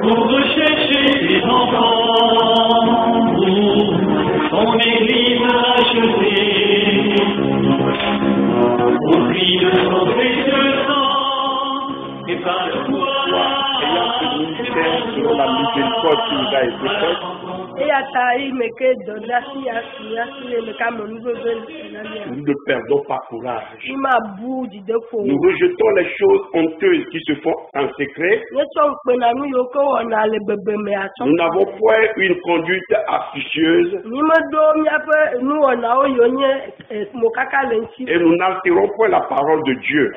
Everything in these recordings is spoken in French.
Pour rechercher ses enfants, son église rachetée, au prix de son précieux sang, et par le selon la miséricorde qui nous a été faite, nous ne perdons pas courage. Nous rejetons les choses honteuses qui se font en secret. Nous n'avons point une conduite astucieuse. Et nous n'altérons point la parole de Dieu.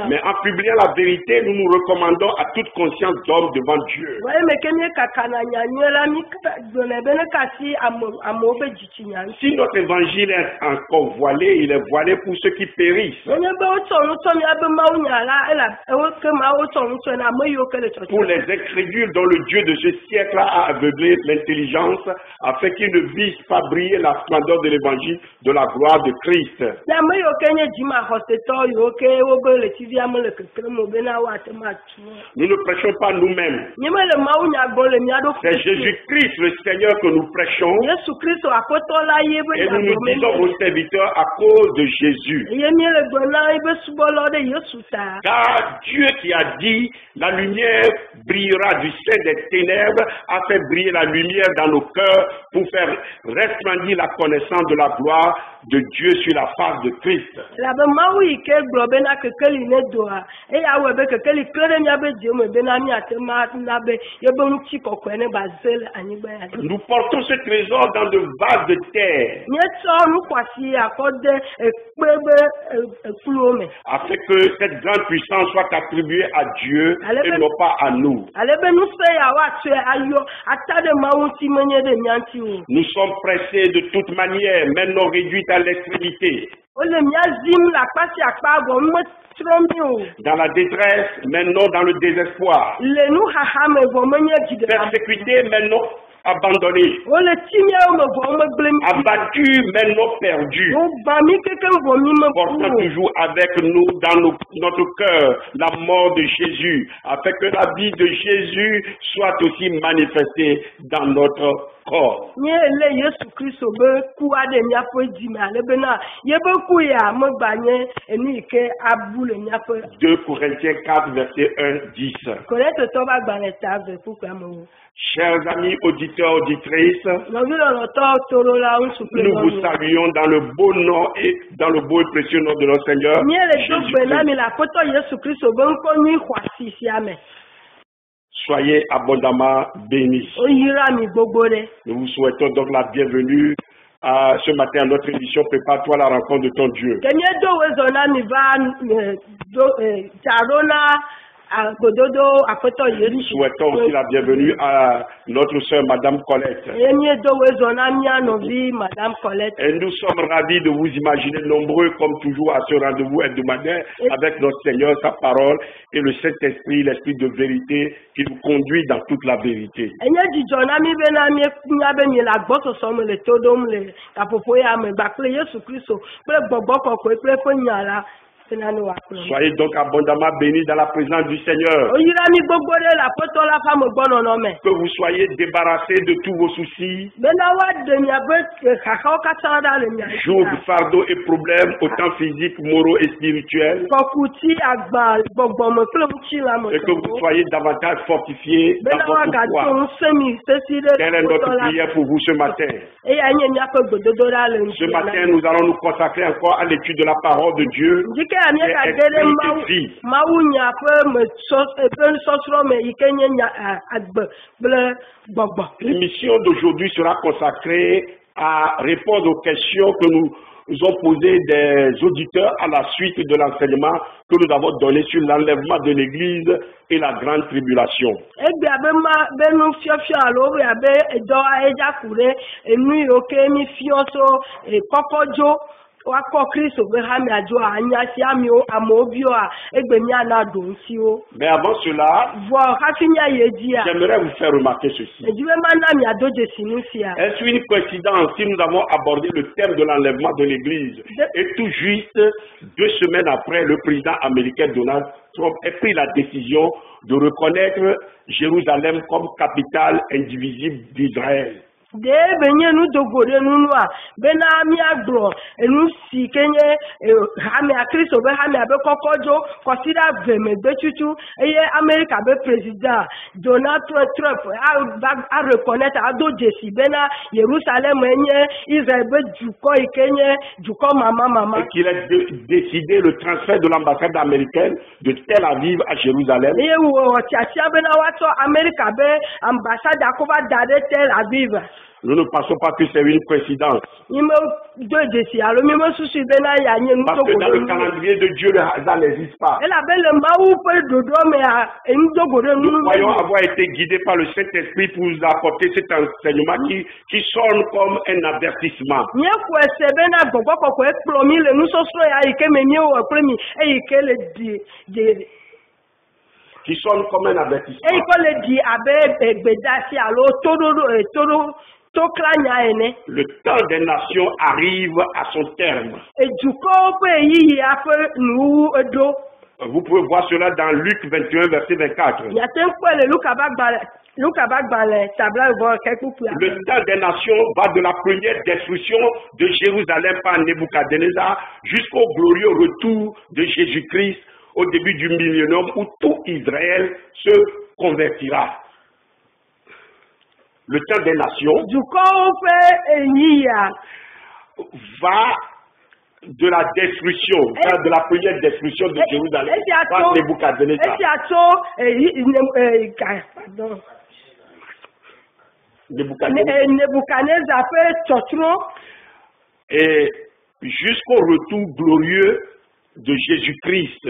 Mais en publiant la vérité, nous nous recommandons à toute conscience d'homme devant Dieu. Si notre évangile est encore voilé, il est voilé pour ceux qui périssent. Pour les incrédules dont le Dieu de ce siècle a aveuglé l'intelligence, afin qu'ils ne vissent pas briller la splendeur de l'évangile de la gloire de Christ. Nous ne prêchons pas nous-mêmes. C'est Jésus-Christ le Seigneur que nous prêchons. Et nous nous disons aux serviteurs à cause de Jésus. Car Dieu qui a dit, la lumière brillera du sein des ténèbres, a fait briller la lumière dans nos cœurs pour faire resplendir la connaissance de la gloire de Dieu sur la face de Christ. Nous portons ce trésor dans de vases de terre, afin que cette grande puissance soit attribuée à Dieu et non pas à nous. Nous sommes pressés de toute manière, maintenant réduits à l'extrémité. Dans la détresse, maintenant dans le désespoir. Persécutés, maintenant abandonnés. Abattus, maintenant perdus. Portant toujours avec nous dans notre cœur la mort de Jésus, afin que la vie de Jésus soit aussi manifestée dans notre corps. 2 Corinthiens 4, verset 1-10. Chers amis auditeurs, auditrices, nous vous saluons dans le beau nom et dans le beau et précieux nom de notre Seigneur Jésus-Christ. Soyez abondamment bénis. Nous vous souhaitons donc la bienvenue ce matin à notre émission Prépare-toi à la rencontre de ton Dieu. Nous souhaitons aussi la bienvenue à notre sœur Madame Colette. Et nous sommes ravis de vous imaginer nombreux comme toujours à ce rendez-vous hebdomadaire avec notre Seigneur, sa parole et le Saint-Esprit, l'Esprit de vérité qui nous conduit dans toute la vérité. Soyez donc abondamment bénis dans la présence du Seigneur. Que vous soyez débarrassés de tous vos soucis, jours, fardeaux et problèmes, autant physiques, moraux et spirituels. Et que vous soyez davantage fortifiés dans votre foi. Quelle est notre prière pour vous ce matin? Ce matin, nous allons nous consacrer encore à l'étude de la parole de Dieu. L'émission d'aujourd'hui sera consacrée à répondre aux questions que nous ont posées des auditeurs à la suite de l'enseignement que nous avons donné sur l'enlèvement de l'Église et la grande tribulation. wako Christ obehami ajo anya si ami o amobio a egbemi ana donsi o. Mais avant cela, j'aimerais vous faire remarquer ceci. Est-ce une coïncidence si nous avons abordé le thème de l'enlèvement de l'Église et tout juste 2 semaines après, le président américain Donald Trump a pris la décision de reconnaître Jérusalem comme capitale indivisible d'Israël? De benye nu dogore nunu a bena mi agro enu si kenye hami a Kristo be hami abe kokojo consider veme be tutu eye America be president Donald Trump a reconnaître a do jesi bena Jerusalem enye Israël be juko ikenye juko mama et qu'il a décidé le transfert de l'ambassade américaine de Tel Aviv à Jérusalem. Eye wo tiatia bena wato America be ambassade akova dade Tel Aviv. Nous ne pensons pas que c'est une coïncidence. Parce que dans le calendrier de Dieu, le hasard n'existe pas. Nous croyons avoir été guidés par le Saint-Esprit pour nous apporter cet enseignement qui sonne comme un avertissement. Qui sonne comme un avertissement. Le temps des nations arrive à son terme. Vous pouvez voir cela dans Luc 21, verset 24. Le temps des nations va de la première destruction de Jérusalem par Nebuchadnezzar jusqu'au glorieux retour de Jésus-Christ au début du millénium où tout Israël se convertira. Le temps des nations va de la destruction, de la première destruction de Jérusalem par Nebuchadnezzar. Et jusqu'au retour glorieux de Jésus-Christ,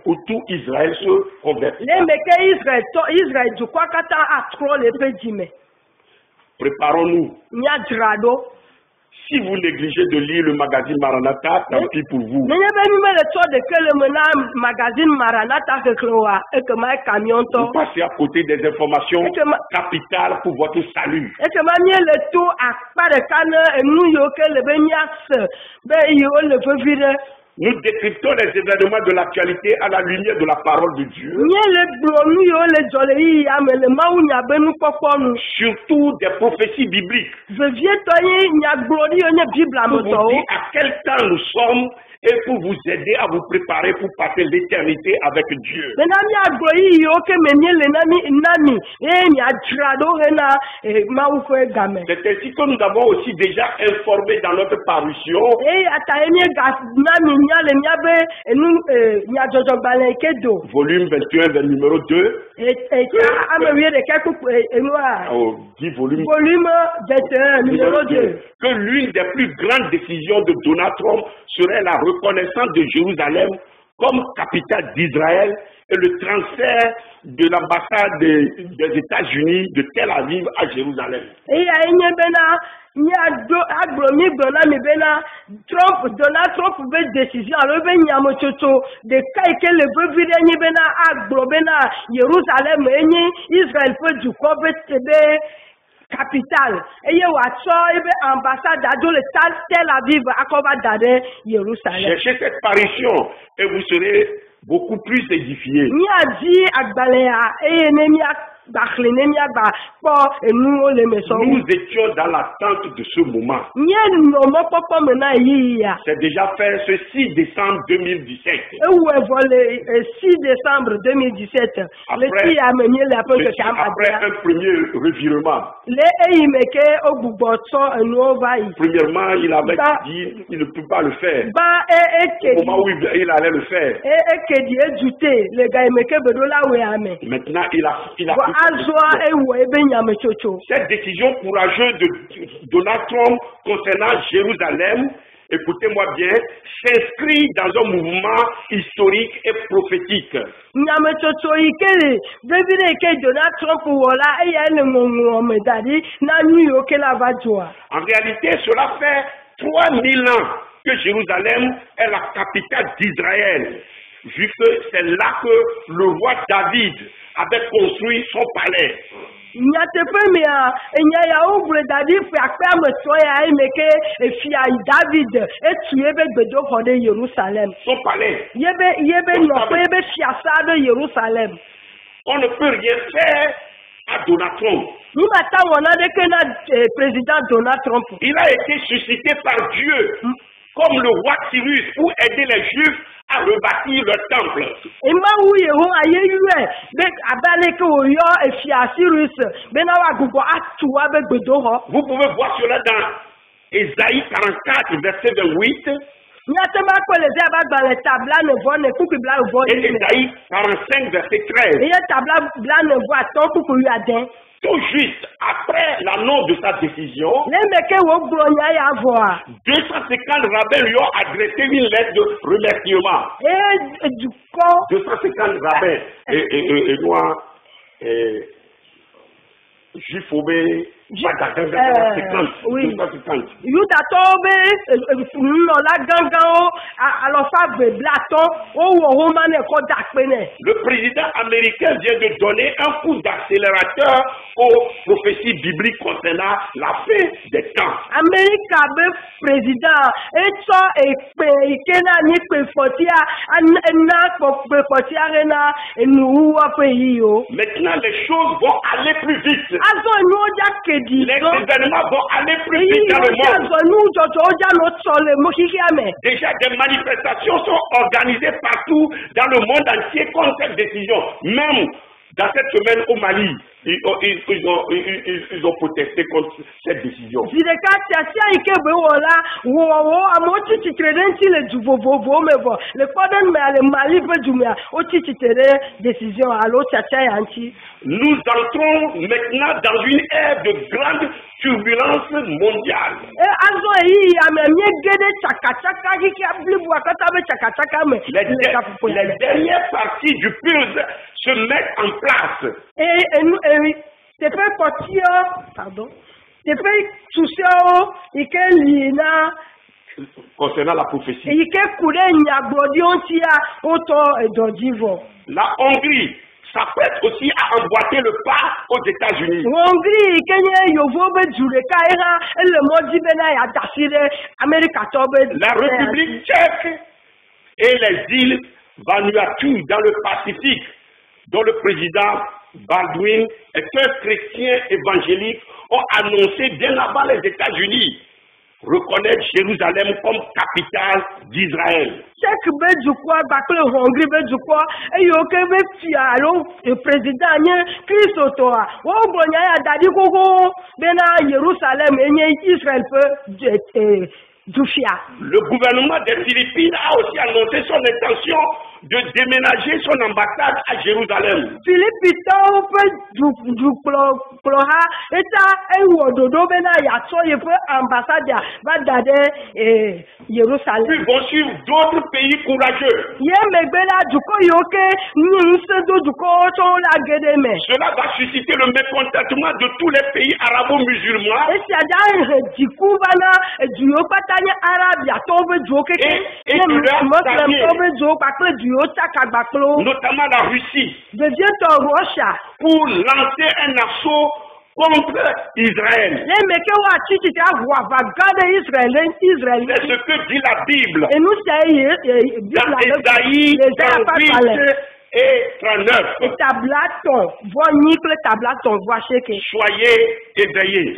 où tout Israël se convertit. Préparons-nous. Si vous négligez de lire le magazine Maranatha, tant pis pour vous. Vous passez à côté des informations capitales pour votre salut. Nous décryptons les événements de l'actualité à la lumière de la parole de Dieu. Surtout des prophéties bibliques. Pour vous dire à quel temps nous sommes et pour vous aider à vous préparer pour passer l'éternité avec Dieu. C'est ainsi que nous avons aussi déjà informé dans notre parution. Volume 21, vers numéro 2. Dit volume 21, numéro 2. Que l'une des plus grandes décisions de Donald Trump serait la reconnaissance de Jérusalem comme capitale d'Israël et le transfert de l'ambassade des États-Unis de Tel Aviv à Jérusalem. Donald Trump veut décision alors ben nyamochocho de kai le veut bena agro bena Jérusalem Israël peut du be capitale et ambassade de Tel Aviv akoba dade Jérusalem. Cherchez cette parution et vous serez beaucoup plus édifiés. Nous étions dans l'attente de ce moment. C'est déjà fait ce 6 décembre 2017. Après un premier revirement. Premièrement, il avait dit qu'il ne peut pas le faire. Au moment où il allait le faire. Maintenant, il a cette décision courageuse de Donald Trump concernant Jérusalem écoutez-moi bien, s'inscrit dans un mouvement historique et prophétique. Nyametsotso yi ke le David ke Donald Trump wala eya le ngongwo medali na New York la va joa. En réalité, cela fait 3000 ans que Jérusalem est la capitale d'Israël, vu que c'est là que le roi David avait construit son palais. Nyatepe mea enya ya obre David fi akpa meso ya emeke efia David etu ebe gbedo ho de Jerusalem. Son palais. Yebe no pe ebe fiasa de Jerusalem. On ne peut rien faire à Donald Trump. Nimata wona de que na président Donald Trump. Il a été suscité par Dieu comme le roi Cyrus pour aider les Juifs à rebâtir le temple. Ima wuye ho ayeyue be abale ke oyo efia Cyrus be na wa gugu atu wa be gbedo ho. Vous pouvez voir cela dans Ésaïe 44, verset 28. Nyatema ko le zeba gba le tabla ne vo ne kuku bla vo. Et Ésaïe 45, verset 13. Eye tabla bla ne vo aton kuku yu aden. Tout juste après l'annonce de sa décision, Le meke wo bronya ya vo a. 250 rabbins lui ont adressé une lettre de remerciement. E du ko 250 rabbins et noirs et juifs obéis. Oui. Yuta tobe no la gangan alors fa blaton o wo mane ko dakpene. Le président américain vient de donner un coup d'accélérateur aux prophéties bibliques concernant la fin des temps. America be président eto ekpe ikena ni pe fotia na pe fotia rena enu wa pe yo. Maintenant les choses vont aller plus vite. Azo no ja Les événements vont aller plus vite dans le monde. Déjà, des manifestations sont organisées partout dans le monde entier contre cette décision. Même dans cette semaine au Mali, ils ont protesté contre cette décision. Nous entrons maintenant dans une ère de grande turbulence mondiale. Les dernières parties du puzzle se mettent en place. Concernant la prophétie. La Hongrie s'apprête aussi à emboîter le pas aux États-Unis. La République tchèque et les îles Vanuatu dans le Pacifique, dont le président Baldwin est un chrétien évangélique, ont annoncé bien avant les États-Unis reconnaître Jérusalem comme capitale d'Israël. Le gouvernement des Philippines a aussi annoncé son intention de déménager son ambassade à Jérusalem. Puis vont suivre d'autres pays courageux. Cela va susciter le mécontentement de tous les pays arabo-musulmans. Notamment la Russie, pour lancer un assaut contre Israël. C'est ce que dit la Bible. Dans Ésaïe 48 et 39. Soyez éveillés.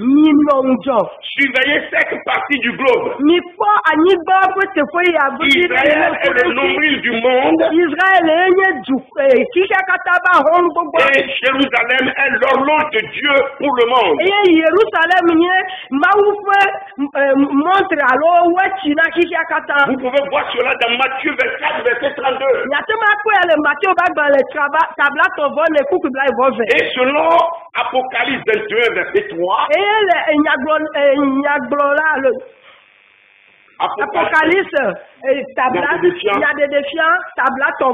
Surveillez cette partie du globe. Israël est le nombril du monde. Et Jérusalem est l'horloge de Dieu pour le monde. Vous pouvez voir cela dans Matthieu 24, verset 32. Et selon Apocalypse 21, verset 3, Apocalypse, tabla, il y a des défiants, tabla de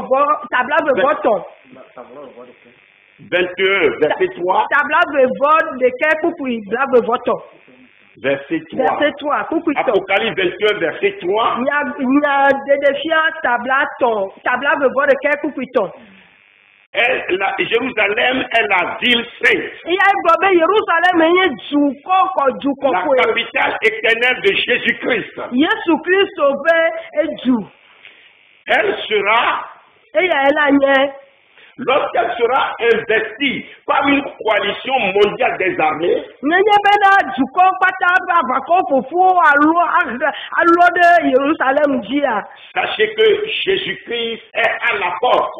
vote. 21, verset 3. Tabla de vote, de quel couple il blave vote. Verset 3. Verset 3. Apocalypse 21, verset 3. Il y a des défiants, tabla de vote, de quel couple Jérusalem est la ville sainte. La capitale éternelle de Jésus-Christ. Elle sera, lorsqu'elle sera investie par une coalition mondiale des armées, sachez que Jésus-Christ est à la porte.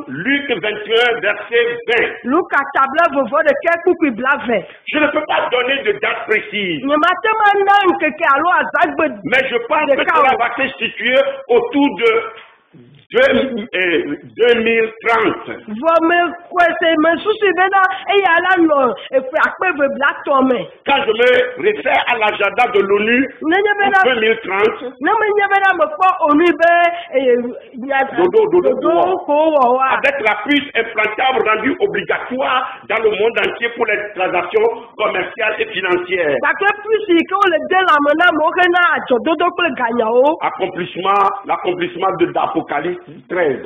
Luc 21, verset 20. Je ne peux pas donner de date précise, mais je pense que cela va se situer autour de 2030. Quand je me réfère à l'agenda de l'ONU pour 2030, avec la puce implantable rendue obligatoire dans le monde entier pour les transactions commerciales et financières. L'accomplissement de l'Apocalypse 13.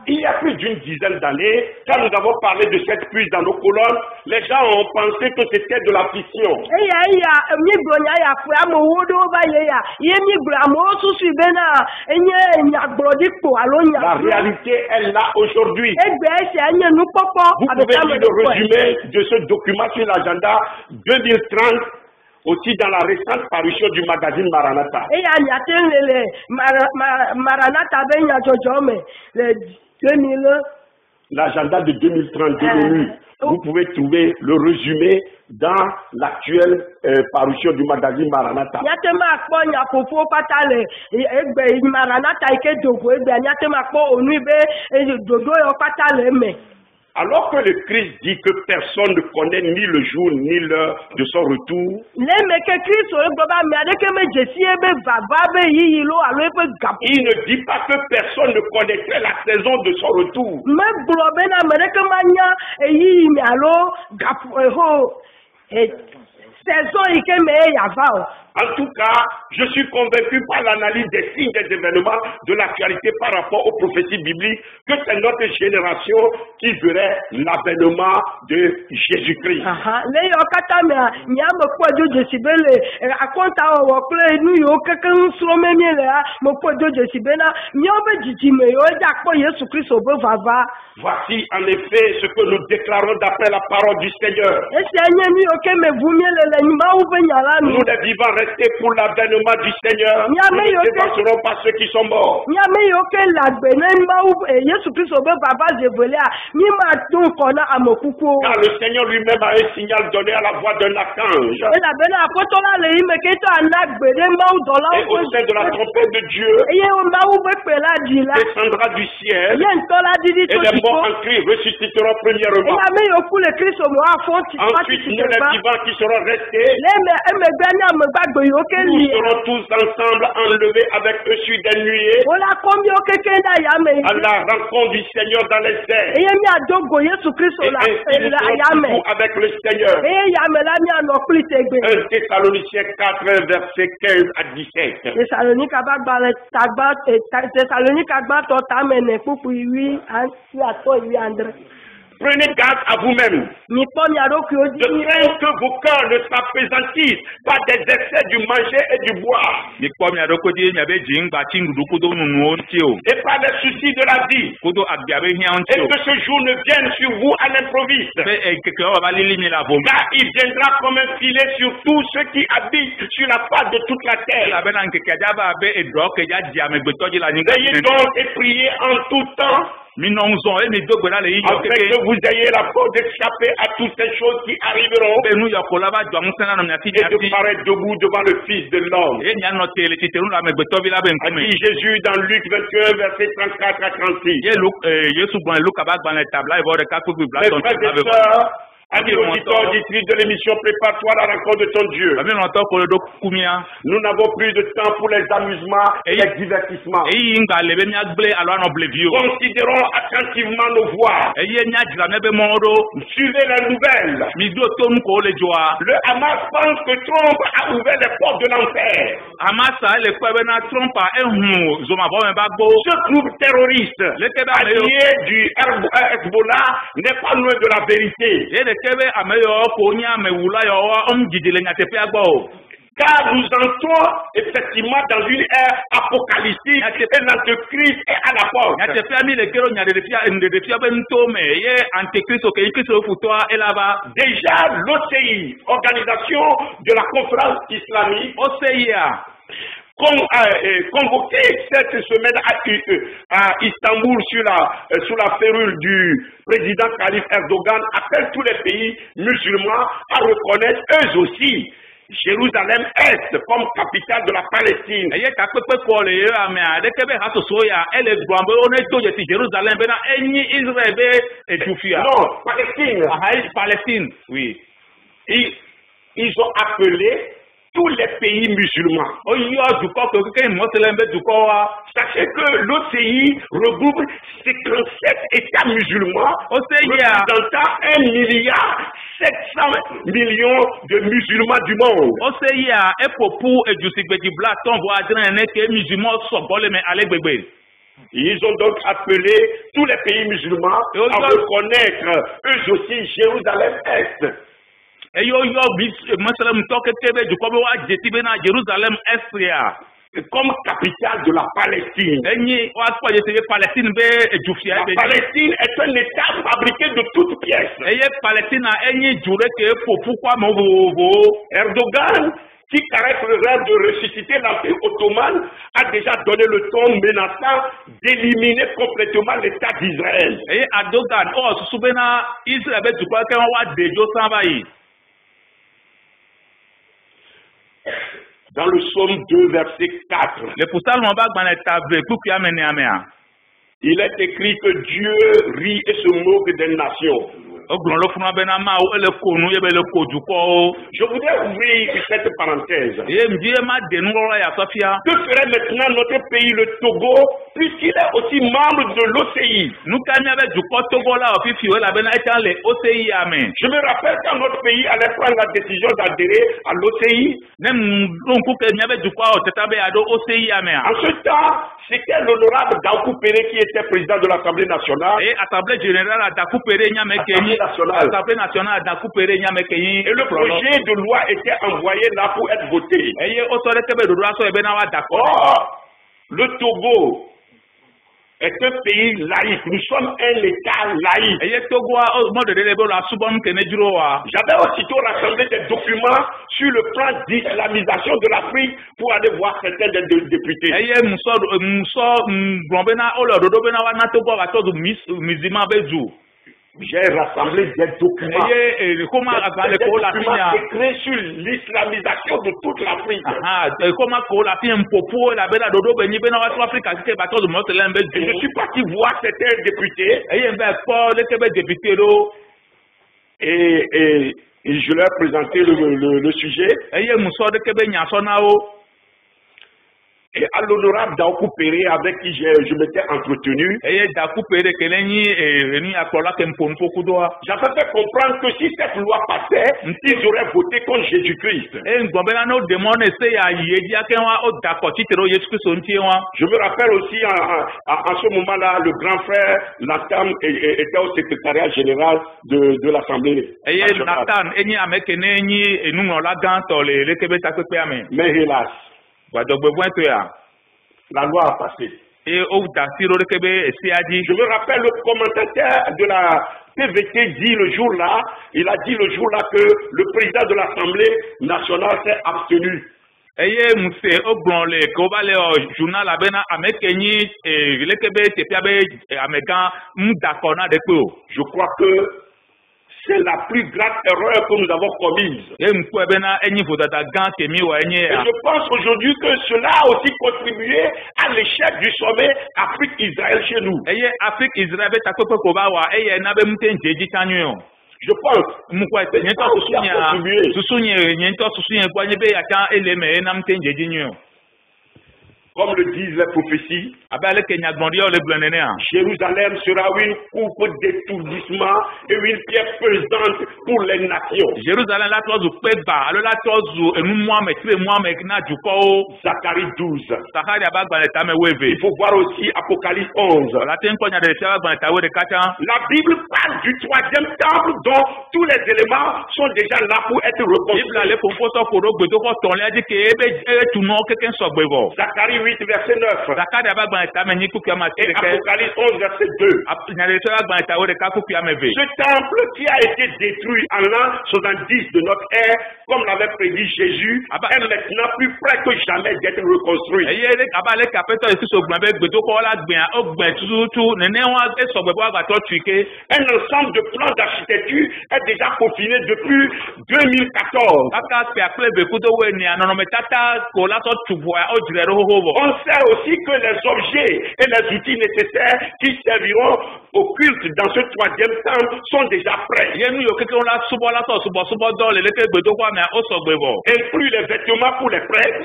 Il y a plus d'une dizaine d'années, quand nous avons parlé de cette puce dans nos colonnes, les gens ont pensé que c'était de la fission. La réalité est là aujourd'hui. Vous pouvez lire le résumé de ce document sur l'agenda 2030 aussi dans la récente parution du magazine Maranatha. L'agenda de 2030 de l'ONU. Vous pouvez trouver le résumé dans l'actuelle parution du magazine Maranatha. Alors que le Christ dit que personne ne connaît ni le jour ni l'heure de son retour, il ne dit pas que personne ne connaîtrait la saison de son retour. En tout cas, je suis convaincu par l'analyse des signes des événements de l'actualité par rapport aux prophéties bibliques que c'est notre génération qui verrait l'avènement de Jésus-Christ. Voici en effet ce que nous déclarons d'après la parole du Seigneur. Nous les vivants restés pour l'avènement du Seigneur. Nous ne dépasserons pas ceux qui sont morts. Car le Seigneur lui-même a un signal donné à la voix d'un archange. Et au sein de la trompette de Dieu, descendra du ciel, et les morts en Christ ressusciteront premièrement. Ensuite, nous les vivants qui seront restés, nous serons tous ensemble enlevés avec eux sur des nuées à la rencontre du Seigneur dans les airs. Et ainsi nous serons tous avec le Seigneur. 1 Thessaloniciens 4, verset 15 à 17. Prenez garde à vous-même, de craindre que vos cœurs ne s'appesantissent par des excès du manger et du boire, et par les soucis de la vie, et que ce jour ne vienne sur vous à l'improviste, car il viendra comme un filet sur tous ceux qui habitent sur la face de toute la terre. Veillez donc et priez en tout temps, afin que vous ayez la force d'échapper à toutes ces choses qui arriveront et de paraître debout devant le Fils de l'homme. A dit Jésus dans Luc 21, verset 34 à 36. Mes frères et sœurs, amis auditeurs, auditrices de l'émission Prépare-toi à la rencontre de ton Dieu. Nous n'avons plus de temps pour les amusements et les divertissements. Considérons attentivement nos voix. Suivez les nouvelles. Le Hamas pense que Trump a ouvert les portes de l'enfer. Ce groupe terroriste allié du Hezbollah n'est pas loin de la vérité. Car nous entrons effectivement dans une ère apocalyptique et l'antéchrist est à la porte. Déjà, l'OCI, Organisation de la Conférence islamique, convoqué cette semaine à Istanbul sous la férule du président Tayyip Erdogan, appelle tous les pays musulmans à reconnaître eux aussi Jérusalem-Est comme capitale de la Palestine. Non, Palestine. Oui. Ils ont appelé tous les pays musulmans. Sachez que l'OCI regroupe 57 États musulmans représentant 1,7 milliard de musulmans du monde. Ils ont donc appelé tous les pays musulmans à reconnaître eux aussi Jérusalem-Est comme capitale de la Palestine. La Palestine est un État fabriqué de toutes pièces. Erdogan, qui caresse le rêve de ressusciter l'Empire ottoman, a déjà donné le ton menaçant d'éliminer complètement l'État d'Israël. Dans le psaume 2, verset 4, il est écrit que Dieu rit et se moque des nations. Je voudrais ouvrir cette parenthèse. Que ferait maintenant notre pays, le Togo, puisqu'il est aussi membre de l'OCI? Je me rappelle quand notre pays allait prendre la décision d'adhérer à l'OCI. En ce temps, c'était l'honorable Daoukou Péré qui était président de l'Assemblée nationale. Et le projet de loi était envoyé là pour être voté. Or, le Togo est un pays laïque. Nous sommes un État laïque. J'avais aussitôt rassemblé des documents sur le plan d'islamisation de l'Afrique pour aller voir certains des députés. J'ai rassemblé des documents écrits sur l'islamisation de toute l'Afrique. Et je suis parti voir certains députés et je leur ai présenté le sujet. Et à l'honorable Daoukou Péré, avec qui je m'étais entretenu, j'avais fait comprendre que si cette loi passait, ils auraient voté contre Jésus-Christ. Je me rappelle aussi, en ce moment-là, le grand frère Nathan était au secrétariat général de l'Assemblée. Mais hélas, la loi a passé. Je me rappelle le commentateur de la PVT dit le jour-là, il a dit le jour-là que le président de l'Assemblée nationale s'est abstenu. eye muse ogbonle ko ba le journal abena amekenyi lekebe tepiabe amegan mdakona de pe o. Je crois que c'est la plus grave erreur que nous avons commise. Et je pense aujourd'hui que cela a aussi contribué à l'échec du sommet Afrique-Israël chez nous. Je pense. Comme le disent les prophéties, Jérusalem sera une coupe d'étourdissement et une pierre pesante pour les nations. Zacharie 12. Il faut voir aussi Apocalypse 11. La Bible parle du troisième temple dont tous les éléments sont déjà là pour être reconstruits. Zacharie 8, verset 9. Et Apocalypse 11, verset 2. Ce temple qui a été détruit en l'an 70 de notre ère, comme l'avait prédit Jésus, est maintenant plus près que jamais d'être reconstruit. Un ensemble de plans d'architecture est déjà peaufiné depuis 2014. On sait aussi que les objets et les outils nécessaires qui serviront au culte dans ce troisième temple sont déjà prêts. Inclus les vêtements pour les prêtres,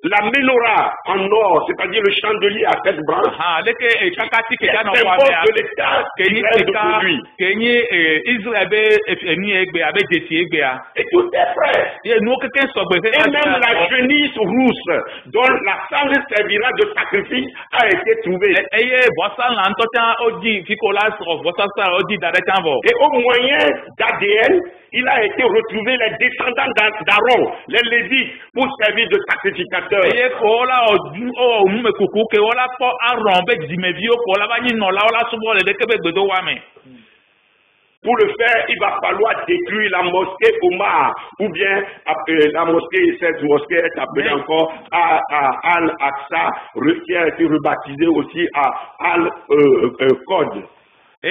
la menorah en or, c'est-à-dire le chandelier à tête blanche, les symboles de l'État d'aujourd'hui. Et tout est prêt. Et même la genisse rousse dont la sang servira de sacrifice a été trouvée. Et au moyen d'ADN, il a été retrouvé les descendants d'Aaron, les Lévites, pour servir de sacrificateurs. Pour le faire, il va falloir détruire la mosquée Omar, ou bien la mosquée, cette mosquée est appelée encore Al-Aqsa, qui a été rebaptisée aussi à Al-Qod. La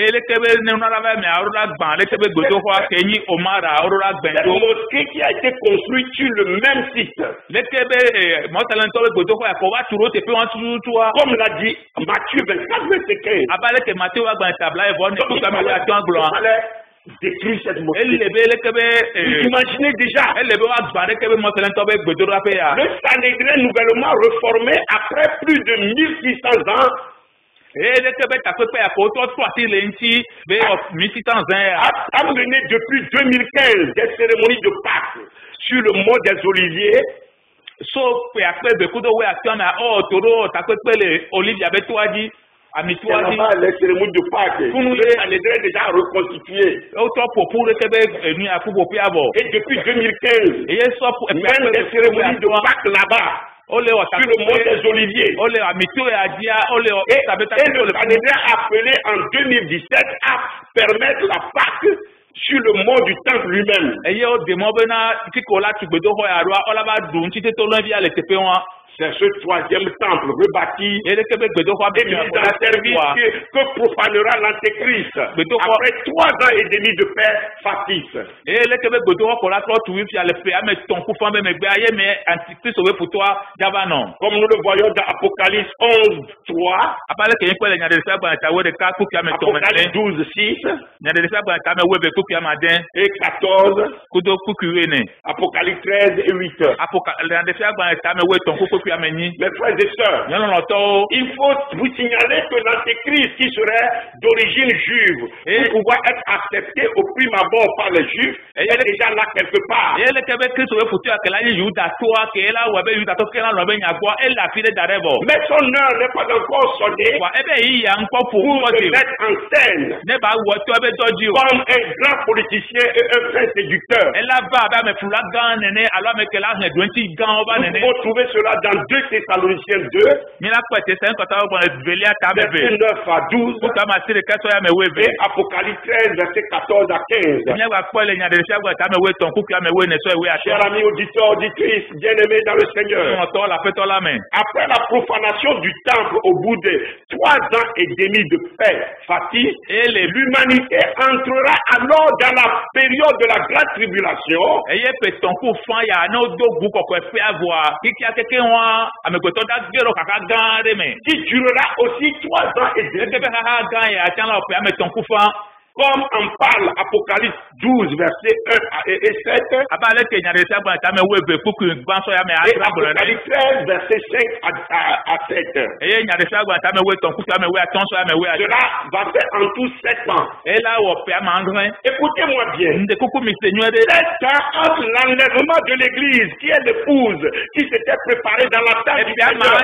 mosquée qui a été construite sur le même site. Comme l'a dit Matthieu 24, verset 15. Détruire cette mosquée. Imaginez déjà. Le Sanhédrin nouvellement reformé après plus de 1600 ans. A mené depuis 2015 des cérémonies de Pâques sur le mont des Oliviers. Les cérémonies de Pâques, le Sanhédrin est déjà reconstitué. Et depuis 2015, même des cérémonies de Pâques là-bas. Sur le mont des Oliviers. Et le Sanhédrin appelé en 2017 à permettre la Pâque sur le mont du temple lui-même. C'est ce troisième temple rebâti et mis en service que profanera l'Antéchrist après 3 ans et demi de paix factice. Comme nous le voyons dans Apocalypse 11, 3, Apocalypse 12, 6 et 14, Apocalypse 13 et 8. Mes frères et sœurs, il faut vous signaler que l'Antéchrist qui serait d'origine juive pour pouvoir être accepté au prime abord par les juifs est déjà là quelque part. Mais son heure n'est pas encore sonnée pour se mettre en scène comme un grand politicien et un vrai séducteur. Vous trouvez cela dans dans 2 Thessaloniciens 2, verset 9 à 12, et Apocalypse 13, verset 14 à 15. Chers amis auditeurs, auditrices, bien-aimés dans le Seigneur, après la profanation du temple au bout de 3 ans et demi de paix factice, l'humanité entrera alors dans la période de la grande tribulation. Qui durera aussi 3 ans et demi. Comme en parle Apocalypse 12, verset 1 et 7. Et Apocalypse 13, verset 5 à 7. Cela va faire en tout 7 ans. Écoutez-moi bien. 7 ans entre l'enlèvement de l'église, qui est l'épouse, qui s'était préparée dans la table du Seigneur.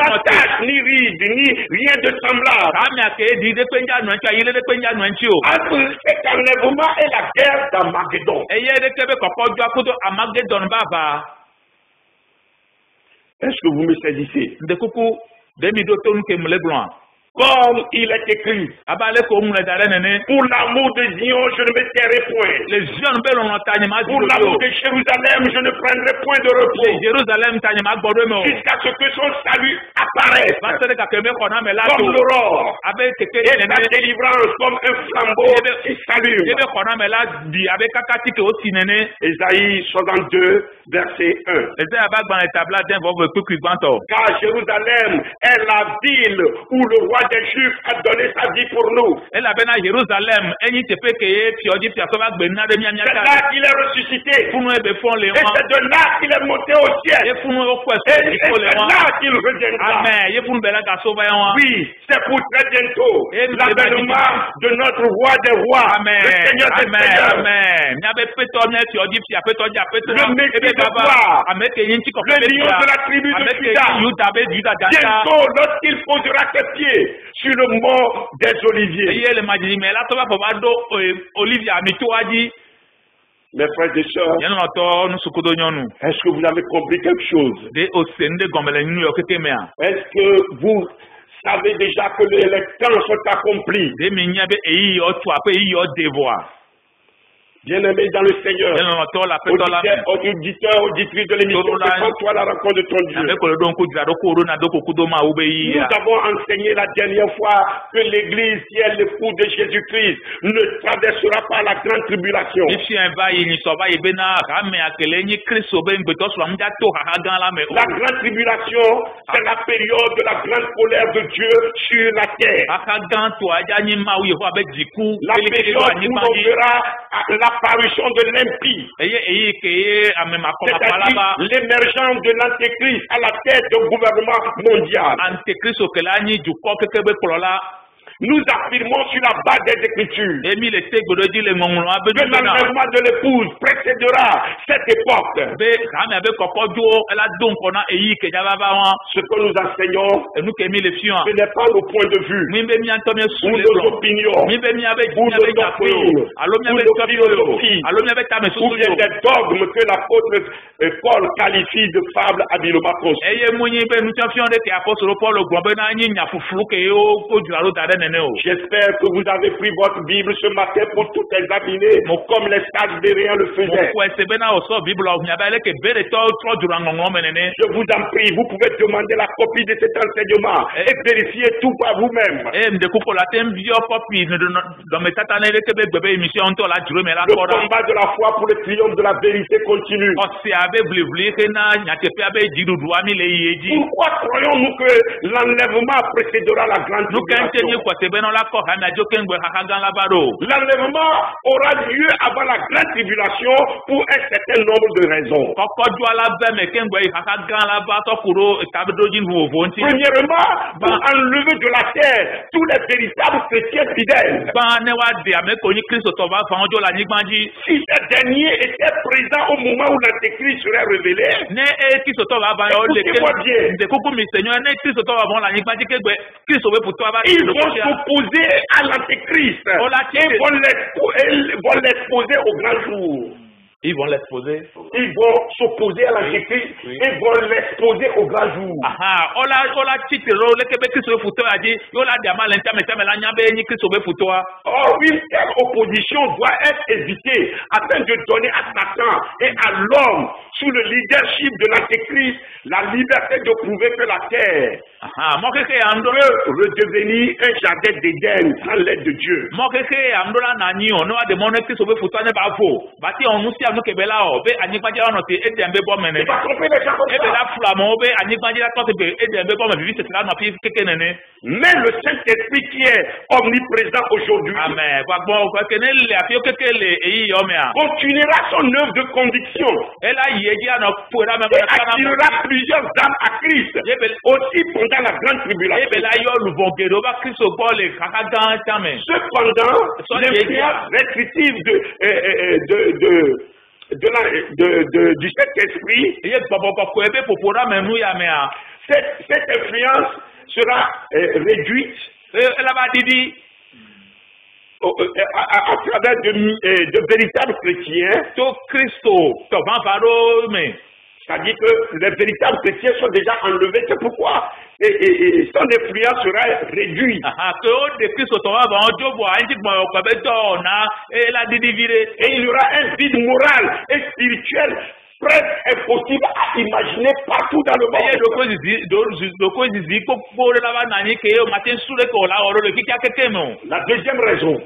Sans tache, ni ride, ni rien de semblable. Entre cet enlèvement et la guerre d'Armageddon. Est-ce que vous me saisissez? Comme il est écrit, pour l'amour de Zion, je ne me tairai point. Pour l'amour de Jérusalem, je ne prendrai point de repos. Jusqu'à ce que son salut apparaisse comme l'aurore et sa délivrance comme un flambeau qui s'allume. Ésaïe 62, verset 1. Car Jérusalem est la ville où le roi des Juifs a donné sa vie pour nous. C'est là qu'il est ressuscité. Et c'est de là qu'il est monté au ciel. Et c'est là qu'il reviendra. Oui, c'est pour très bientôt l'avènement de notre roi des rois, le Seigneur des seigneurs. Le Messie de gloire, le lion de la tribu de Juda. Bientôt, lorsqu'il posera ses pieds sur le mont des Oliviers. Mes frères et sœurs, est-ce que vous avez compris quelque chose? Est-ce que vous savez déjà que les temps sont accomplis? Bien-aimé dans le Seigneur, auditeur, auditrice de l'émission, prépare-toi à la rencontre de ton Dieu. Nous avons enseigné la dernière fois que l'Église, si elle est l'époux de Jésus-Christ, ne traversera pas la grande tribulation. La grande tribulation, c'est la période de la grande colère de Dieu sur la terre. La période où on verra l'apparition de l'impie, c'est-à-dire l'émergence de l'antéchrist à la tête du gouvernement mondial. Nous affirmons sur la base des Écritures que l'enlèvement de l'épouse précédera cette époque. Ce que nous enseignons, ce n'est pas nos points de vue, ou nos opinions, ou nos doctrines, ou nos philosophies, ou bien des dogmes que l'apôtre Paul qualifie de fables habilement conçues. J'espère que vous avez pris votre Bible ce matin pour tout examiner, comme les sages béréens le faisaient. Je vous en prie, vous pouvez demander la copie de cet enseignement et vérifier tout par vous-même. Le combat de la foi pour le triomphe de la vérité continue. Pourquoi croyons-nous que l'enlèvement précédera la grande tribulation? L'enlèvement aura lieu avant la grande tribulation pour un certain nombre de raisons. Premièrement, pour enlever de la terre tous les véritables chrétiens fidèles. Si ces derniers étaient présents au moment où l'antéchrist serait révélé, écoutez-moi bien, ils vont s'opposer à l'antéchrist et vont l'exposer au grand jour. Ils vont l'exposer. Ils vont s'opposer à l'Antéchrist et vont l'exposer au grand jour. Aha, ola chitero lekebe Kristo futo aji, yola diama lenta meta la nyabe ni Kristo be futo. Or, une telle opposition doit être évitée afin de donner à Satan et à l'homme sous le leadership de l'Antéchrist la liberté de prouver que la terre peut redevenir un jardin d'Éden sans l'aide de Dieu. Il va tromper les gens comme ça. Mais le Saint-Esprit qui est omniprésent aujourd'hui continuera son œuvre de conviction et attirera plusieurs âmes à Christ aussi pendant la grande tribulation. Cependant, l'influence restrictive du Saint-Esprit, cette influence sera réduite à travers de véritables chrétiens. C'est-à-dire que les véritables chrétiens sont déjà enlevés. C'est pourquoi son influence sera réduite. Et il y aura un vide moral et spirituel presque impossible à imaginer partout dans le monde. La deuxième raison,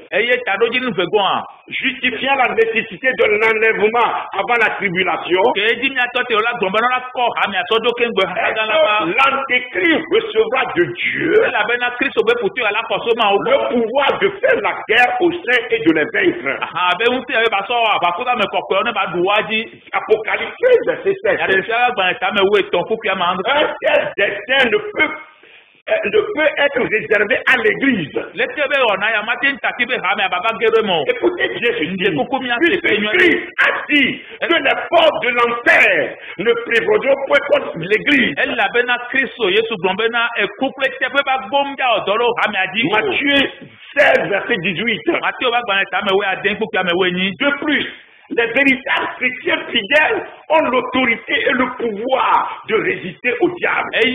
justifiant la nécessité de l'enlèvement avant la tribulation, l'Antéchrist recevra de Dieu le pouvoir de faire la guerre aux saints et de les vaincre. Apocalypse 13, verset 7. Un tel destin ne peut être réservé à l'Église. Écoutez bien ce qu'il dit. Christ a dit que les portes de l'enfer ne prévaudront point contre l'Église. Matthieu 16, verset 18. De plus, les véritables chrétiens fidèles ont l'autorité et le pouvoir de résister au diable. Et le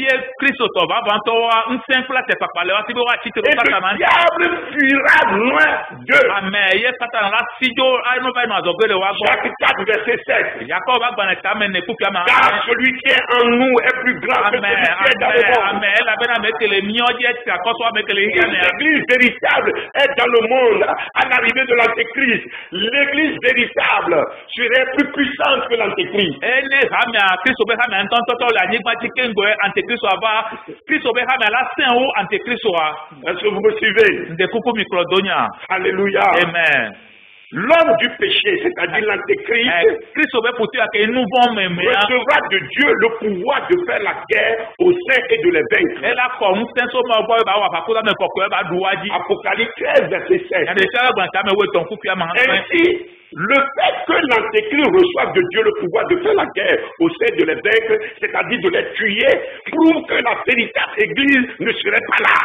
diable fuira loin d'eux. Jacques 4, verset 7. Car celui qui est en nous est plus grand que celui qui est dans le monde. L'église véritable est dans le monde à l'arrivée de l'Antéchrist. L'église véritable serait plus puissante que l'Antéchrist. Est-ce que vous me suivez? Alléluia. Amen. L'homme du péché, c'est-à-dire l'Antéchrist, recevra de Dieu le pouvoir de faire la guerre aux saints et de les vaincre. Apocalypse 13, verset 7. Ainsi, le fait que l'Antéchrist reçoive de Dieu le pouvoir de faire la guerre aux saints de les vaincre, c'est-à-dire de les tuer, prouve que la véritable Église ne serait pas là.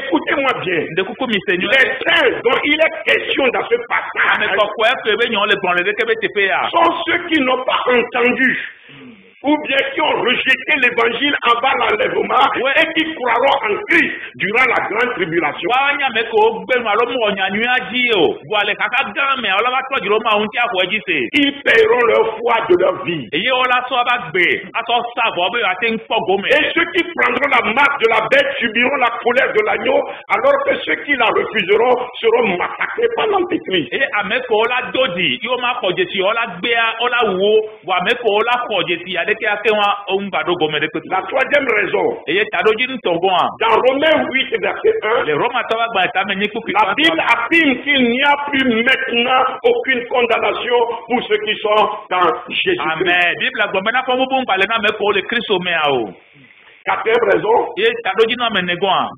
Écoutez-moi bien. Les saints dont il est question dans ce passage sont ceux qui n'ont pas entendu ou bien qui ont rejeté l'évangile avant l'enlèvement et qui croiront en Christ durant la grande tribulation. Ils paieront leur foi de leur vie. Et ceux qui prendront la marque de la bête subiront la colère de l'agneau, alors que ceux qui la refuseront seront massacrés par l'Antéchrist. La troisième raison, dans Romains 8, verset 1, la Bible affirme qu'il n'y a plus maintenant aucune condamnation pour ceux qui sont dans Jésus-Christ. Quatrième raison, Et Tadojina Menegua.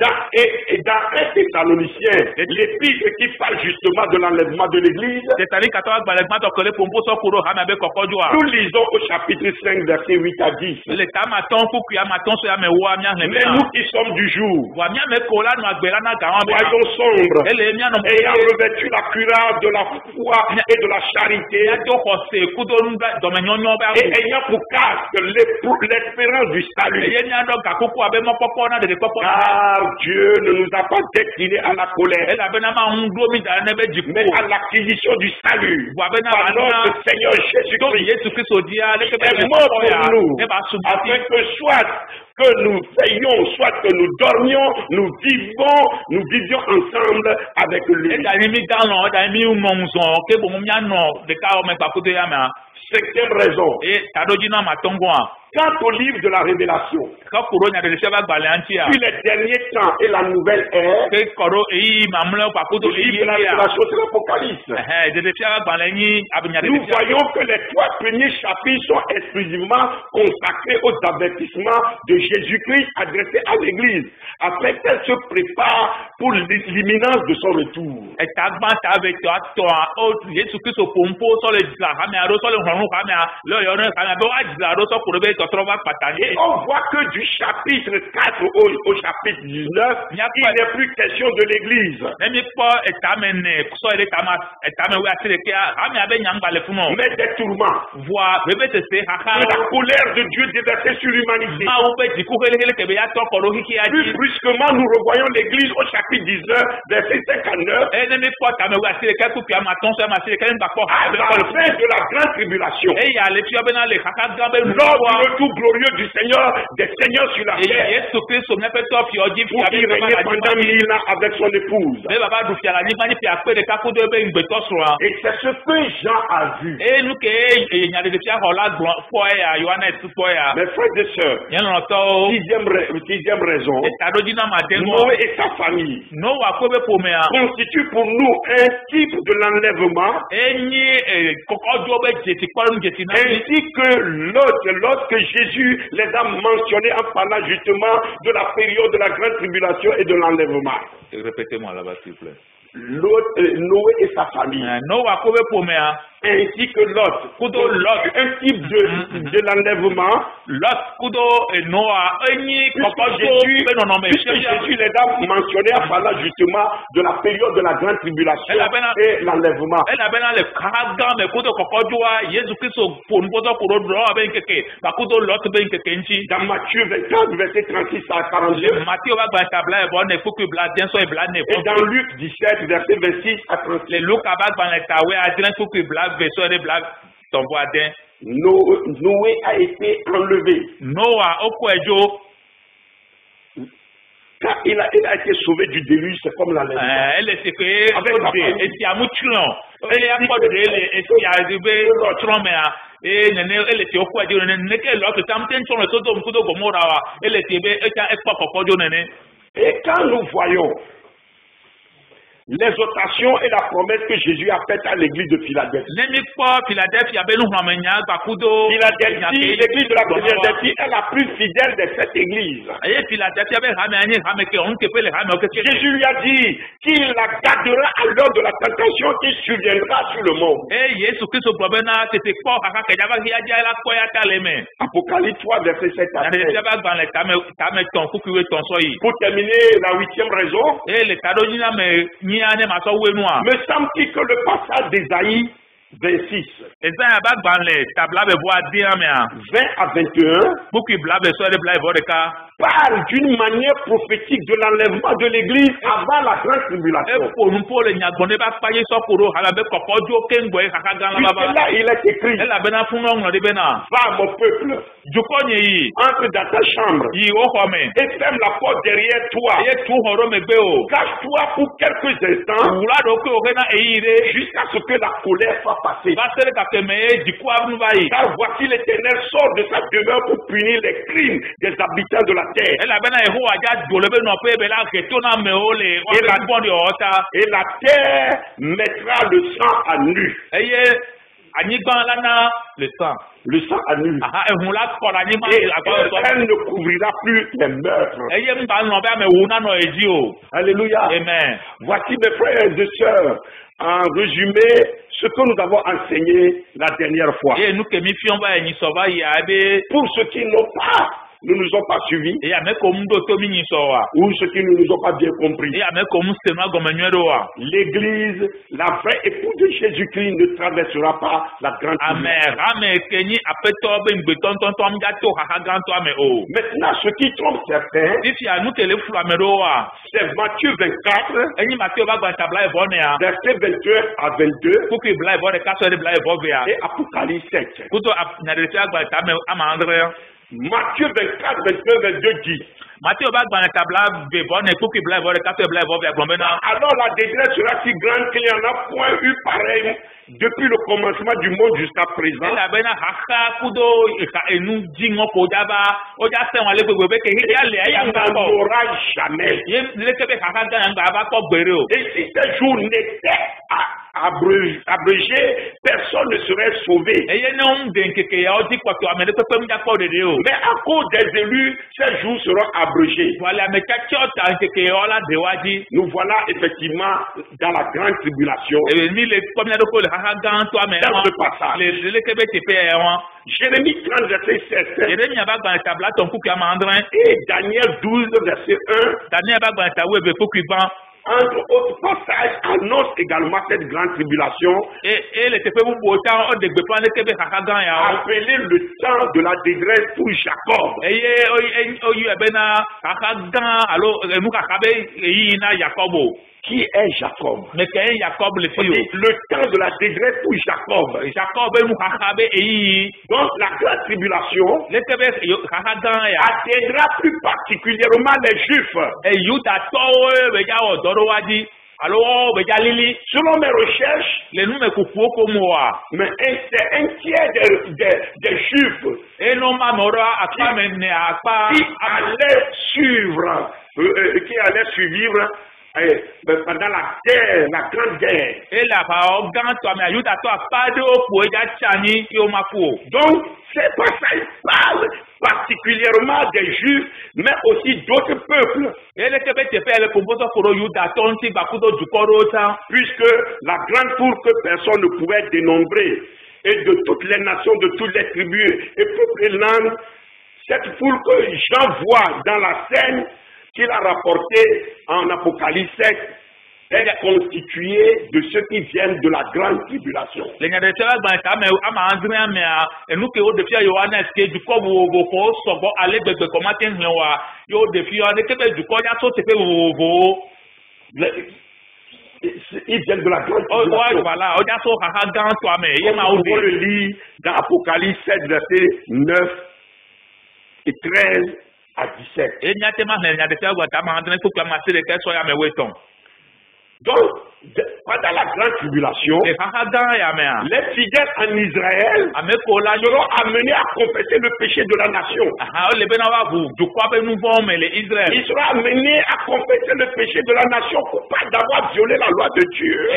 dans 1 Thessaloniciens, l'épître qui parle justement de l'enlèvement de l'Église, C'est-à-dire qu'à Balagma Tokole Pompo Sokuro Hamabe Kokodjoa. nous lisons au chapitre 5, versets 8 à 10. Le Tamaton Kukuya Maton Soya Mewa Mian Mais nous qui sommes du jour, Wamia Mekola Noagbelana Gawan. soyons sombres, Elle est mienne ayant revêtu la cuirasse de la foi et de la charité, et ayant pour casque l'espérance du salut. Car Dieu ne nous a pas destinés à la colère, mais à l'acquisition du salut par notre Seigneur Jésus-Christ, qui est mort pour nous, afin que soit que nous veillions, soit que nous dormions, nous vivions ensemble avec lui. Cinquième raison, quant au livre de la Révélation, puis les derniers temps et la nouvelle ère, le livre de la Révélation, c'est l'Apocalypse. Nous voyons que les 3 premiers chapitres sont exclusivement consacrés aux avertissements de Jésus-Christ adressés à l'Église, afin qu'elle se prépare pour l'imminence de son retour. Et on voit que du chapitre 4 au chapitre 19, il n'est plus question de l'Église, mais des tourments, de la colère de Dieu déversée sur l'humanité. Plus brusquement, nous revoyons l'Église au chapitre 19, verset 5 à 9, à la fin de la grande tribulation, lors du retour glorieux du Seigneur, des seigneurs sur la terre, pour y régner pendant 1000 ans avec son épouse. Et c'est ce que Jean a vu. Mes frères et sœurs, sixième raison, Noé et sa famille constituent pour nous un type de l'enlèvement, ainsi que l'autre, lorsque Jésus les a mentionnés en parlant justement de la période de la grande tribulation et de l'enlèvement. Répétez-moi là-bas, s'il vous plaît. Noé et sa famille, ainsi que Lot, un type de l'enlèvement, puisque Jésus les a mentionnés en parlant justement de la période de la grande tribulation et l'enlèvement. Dans Matthieu 24, verset 36 à 42, et dans Luc 17, verset 26 à 36, Noé a été enlevé. Quand il a été sauvé du déluge, c'est comme l'enlèvement. Et quand nous voyons l'exhortation et la promesse que Jésus a faite à l'église de Philadelphie. L'église de la Philadelphie est la plus fidèle de cette église. Jésus lui a dit qu'il la gardera à l'heure de la tentation qui surviendra sur le monde. Apocalypse 3, verset 7 à 7. Pour terminer, la 8e raison, me semble-t-il que le passage d'Ésaïe 26, 20 à 21, parle d'une manière prophétique de l'enlèvement de l'église avant la grande tribulation. Puisque là, il est écrit, va mon peuple, entre dans ta chambre et ferme la porte derrière toi. Cache-toi pour quelques instants jusqu'à ce que la colère soit passée. Car voici l'Éternel sort de sa demeure pour punir les crimes des habitants de la terre. Et la terre mettra le sang à nu. Le sang annule. Et elle ne couvrira plus les meurtres. Alléluia. Amen. Voici mes frères et sœurs, en résumé, ce que nous avons enseigné la dernière fois. Pour ceux qui ne nous ont pas suivis, ou ceux qui ne nous ont pas bien compris, l'Église, la vraie épouse de Jésus-Christ ne traversera pas la grande tribulation. Maintenant, ce qui trompe certains, c'est Matthieu 24, versets 21 à 22, et Apocalypse 7. Matthieu 24, 21, 22 dit. Alors la détresse sera si grande qu'il n'y en a point eu pareil depuis le commencement du monde jusqu'à présent. Il n'en aura jamais. Et si ce jour n'était abrégé, personne ne serait sauvé. Mais à cause des élus, ces jours seront abrégés. Nous voilà effectivement dans la grande tribulation. Dans ce passage, Jérémie 30, verset 7 et Daniel 12, verset 1. Entre autres passages, annonce également cette grande tribulation, appelé le temps de la détresse pour Jacob. Qui est Jacob? Le temps de la détresse pour Jacob. Donc la grande tribulation atteindra plus particulièrement les Juifs. Selon mes recherches, mais c'est un tiers des Juifs qui allaient suivre pendant la grande guerre. Donc, ces passages parlent particulièrement des Juifs, mais aussi d'autres peuples. Puisque la grande foule que personne ne pouvait dénombrer, et de toutes les nations, de toutes les tribus et peuples et langues, cette foule que Jean voit dans la scène, qu'il a rapporté en Apocalypse 7, est constituée de ceux qui viennent de la grande tribulation. Ils viennent de la grande tribulation. On le lit dans Apocalypse 7, versets 9 et 13. À 17. Donc, pendant la grande tribulation, les fidèles en Israël seront amenés à confesser le péché de la nation. Ils seront amenés à confesser le péché de la nation coupable d'avoir violé la loi de Dieu,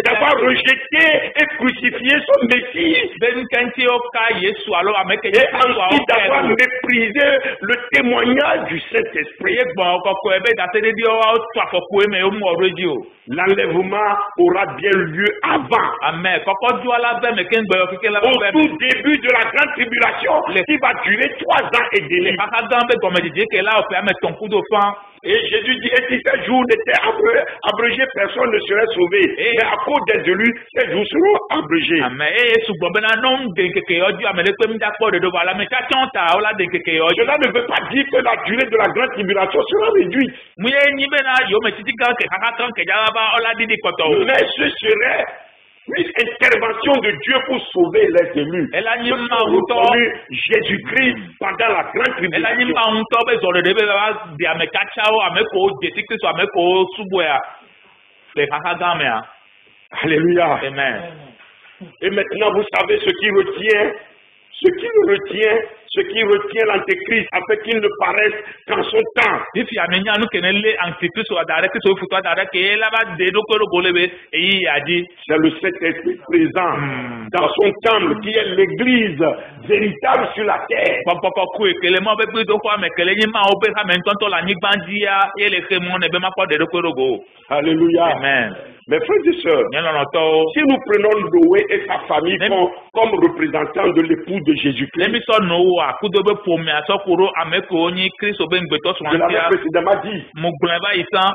d'avoir rejeté et crucifié son Messie, et ensuite d'avoir méprisé le témoignage du Saint-Esprit. L'enlèvement aura bien lieu avant. Au tout début de la grande tribulation, qui va durer 3 ans et demi. Et Jésus dit, et si ces jours n'étaient abrégés, personne ne serait sauvé. Mais à cause des élus, ces jours seront abrégés. Cela ne veut pas dire que la durée de la grande tribulation sera réduite. Mais ce serait une intervention de Dieu pour sauver les élus. Jésus-Christ pendant la grande tribulation. Alléluia. Amen. Et maintenant, vous savez ce qui retient ce qui retient l'antéchrist afin qu'il ne paraisse qu'en son temps. If ya menya nu kenele antichrist wa dare Christ ofuto dare ke la ba de do ko bolebe eyi yaji. C'est le Saint-Esprit présent dans son temple qui est l'église véritable sur la terre. Papa ku ekele mo be pe do kwa mekele yin ma o be ha men tonto la nigbandia ele ke mo ne be ma ko de do ko go. Alléluia. Amen. Mes frères et sœurs, si nous prenons Noé et sa famille comme représentants de l'époux de Jésus-Christ, je l'avais précédemment dit,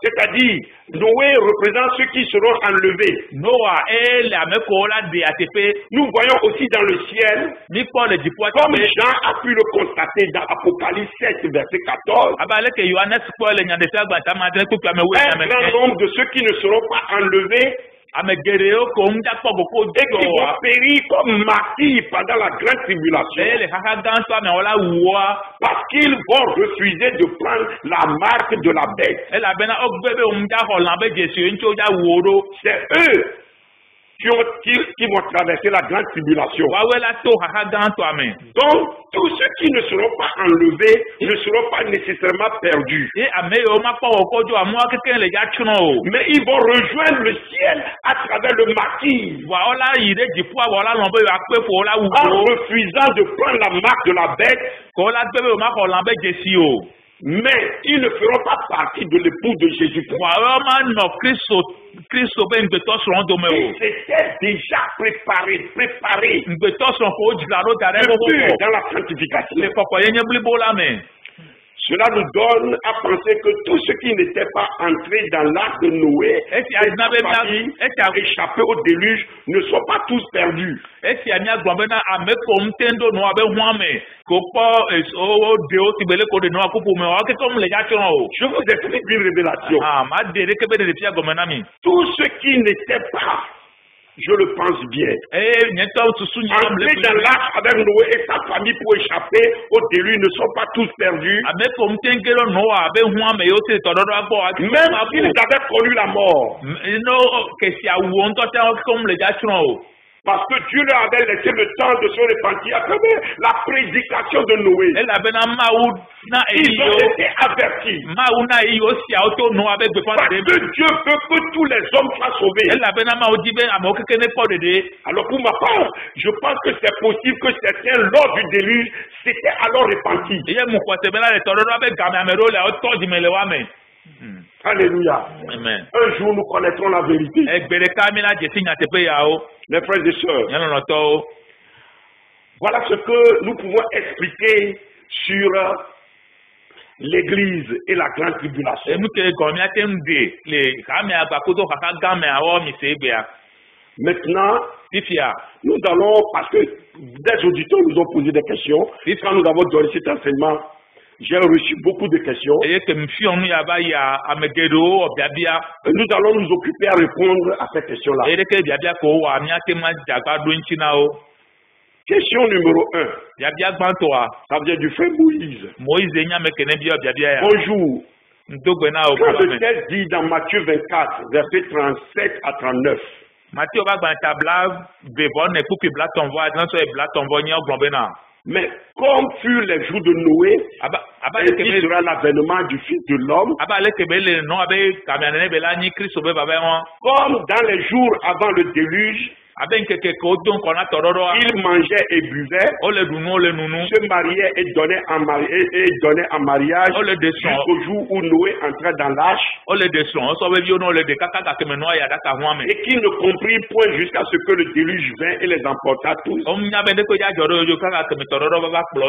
c'est-à-dire Noé représente ceux qui seront enlevés. Nous voyons aussi dans le ciel, comme Jean a pu le constater dans Apocalypse 7, verset 14, un grand nombre de ceux qui ne seront pas enlevés et qui vont périr comme martyrs pendant la grande tribulation parce qu'ils vont refuser de prendre la marque de la bête. C'est eux qui vont traverser la grande tribulation. Donc, tous ceux qui ne seront pas enlevés ne seront pas nécessairement perdus. Mais ils vont rejoindre le ciel à travers le martyre. En refusant de prendre la marque de la bête, mais ils ne feront pas partie de l'époux de Jésus-Christ. Ils étaient déjà préparés dans la sanctification. Cela nous donne à penser que tous ceux qui n'étaient pas entrés dans l'arche de Noé et échappés au déluge ne sont pas tous perdus. Je vous explique une révélation. Tous ceux qui n'étaient pas, je le pense bien, entrer dans l'arche avec Noé et sa famille pour échapper au déluge ne sont pas tous perdus. Même s'ils avaient connu la mort. Parce que Dieu leur avait laissé le temps de se repentir à travers la prédication de Noé. Ils ont été avertis. Parce que Dieu veut que tous les hommes soient sauvés. Alors pour ma part, je pense que c'est possible que certains, lors du déluge, s'étaient alors repentis. Alléluia. Amen. Un jour, nous connaîtrons la vérité. Mes frères et sœurs, voilà ce que nous pouvons expliquer sur l'Église et la grande tribulation. Maintenant, nous allons, parce que des auditeurs nous ont posé des questions, et quand nous avons donné cet enseignement, j'ai reçu beaucoup de questions. Nous allons nous occuper à répondre à ces questions-là. Question numéro 1. Ça vient du frère Moïse. Bonjour. Quand le texte dit dans Matthieu 24, versets 37 à 39. Mais comme furent les jours de Noé, ainsi sera l'avènement du Fils de l'homme. Comme dans les jours avant le déluge, ils mangeaient et buvaient, se mariaient et donnaient en mariage jusqu'au jour où Noé entrait dans l'arche, et qu'ils ne comprirent point jusqu'à ce que le déluge vint et les emporta tous.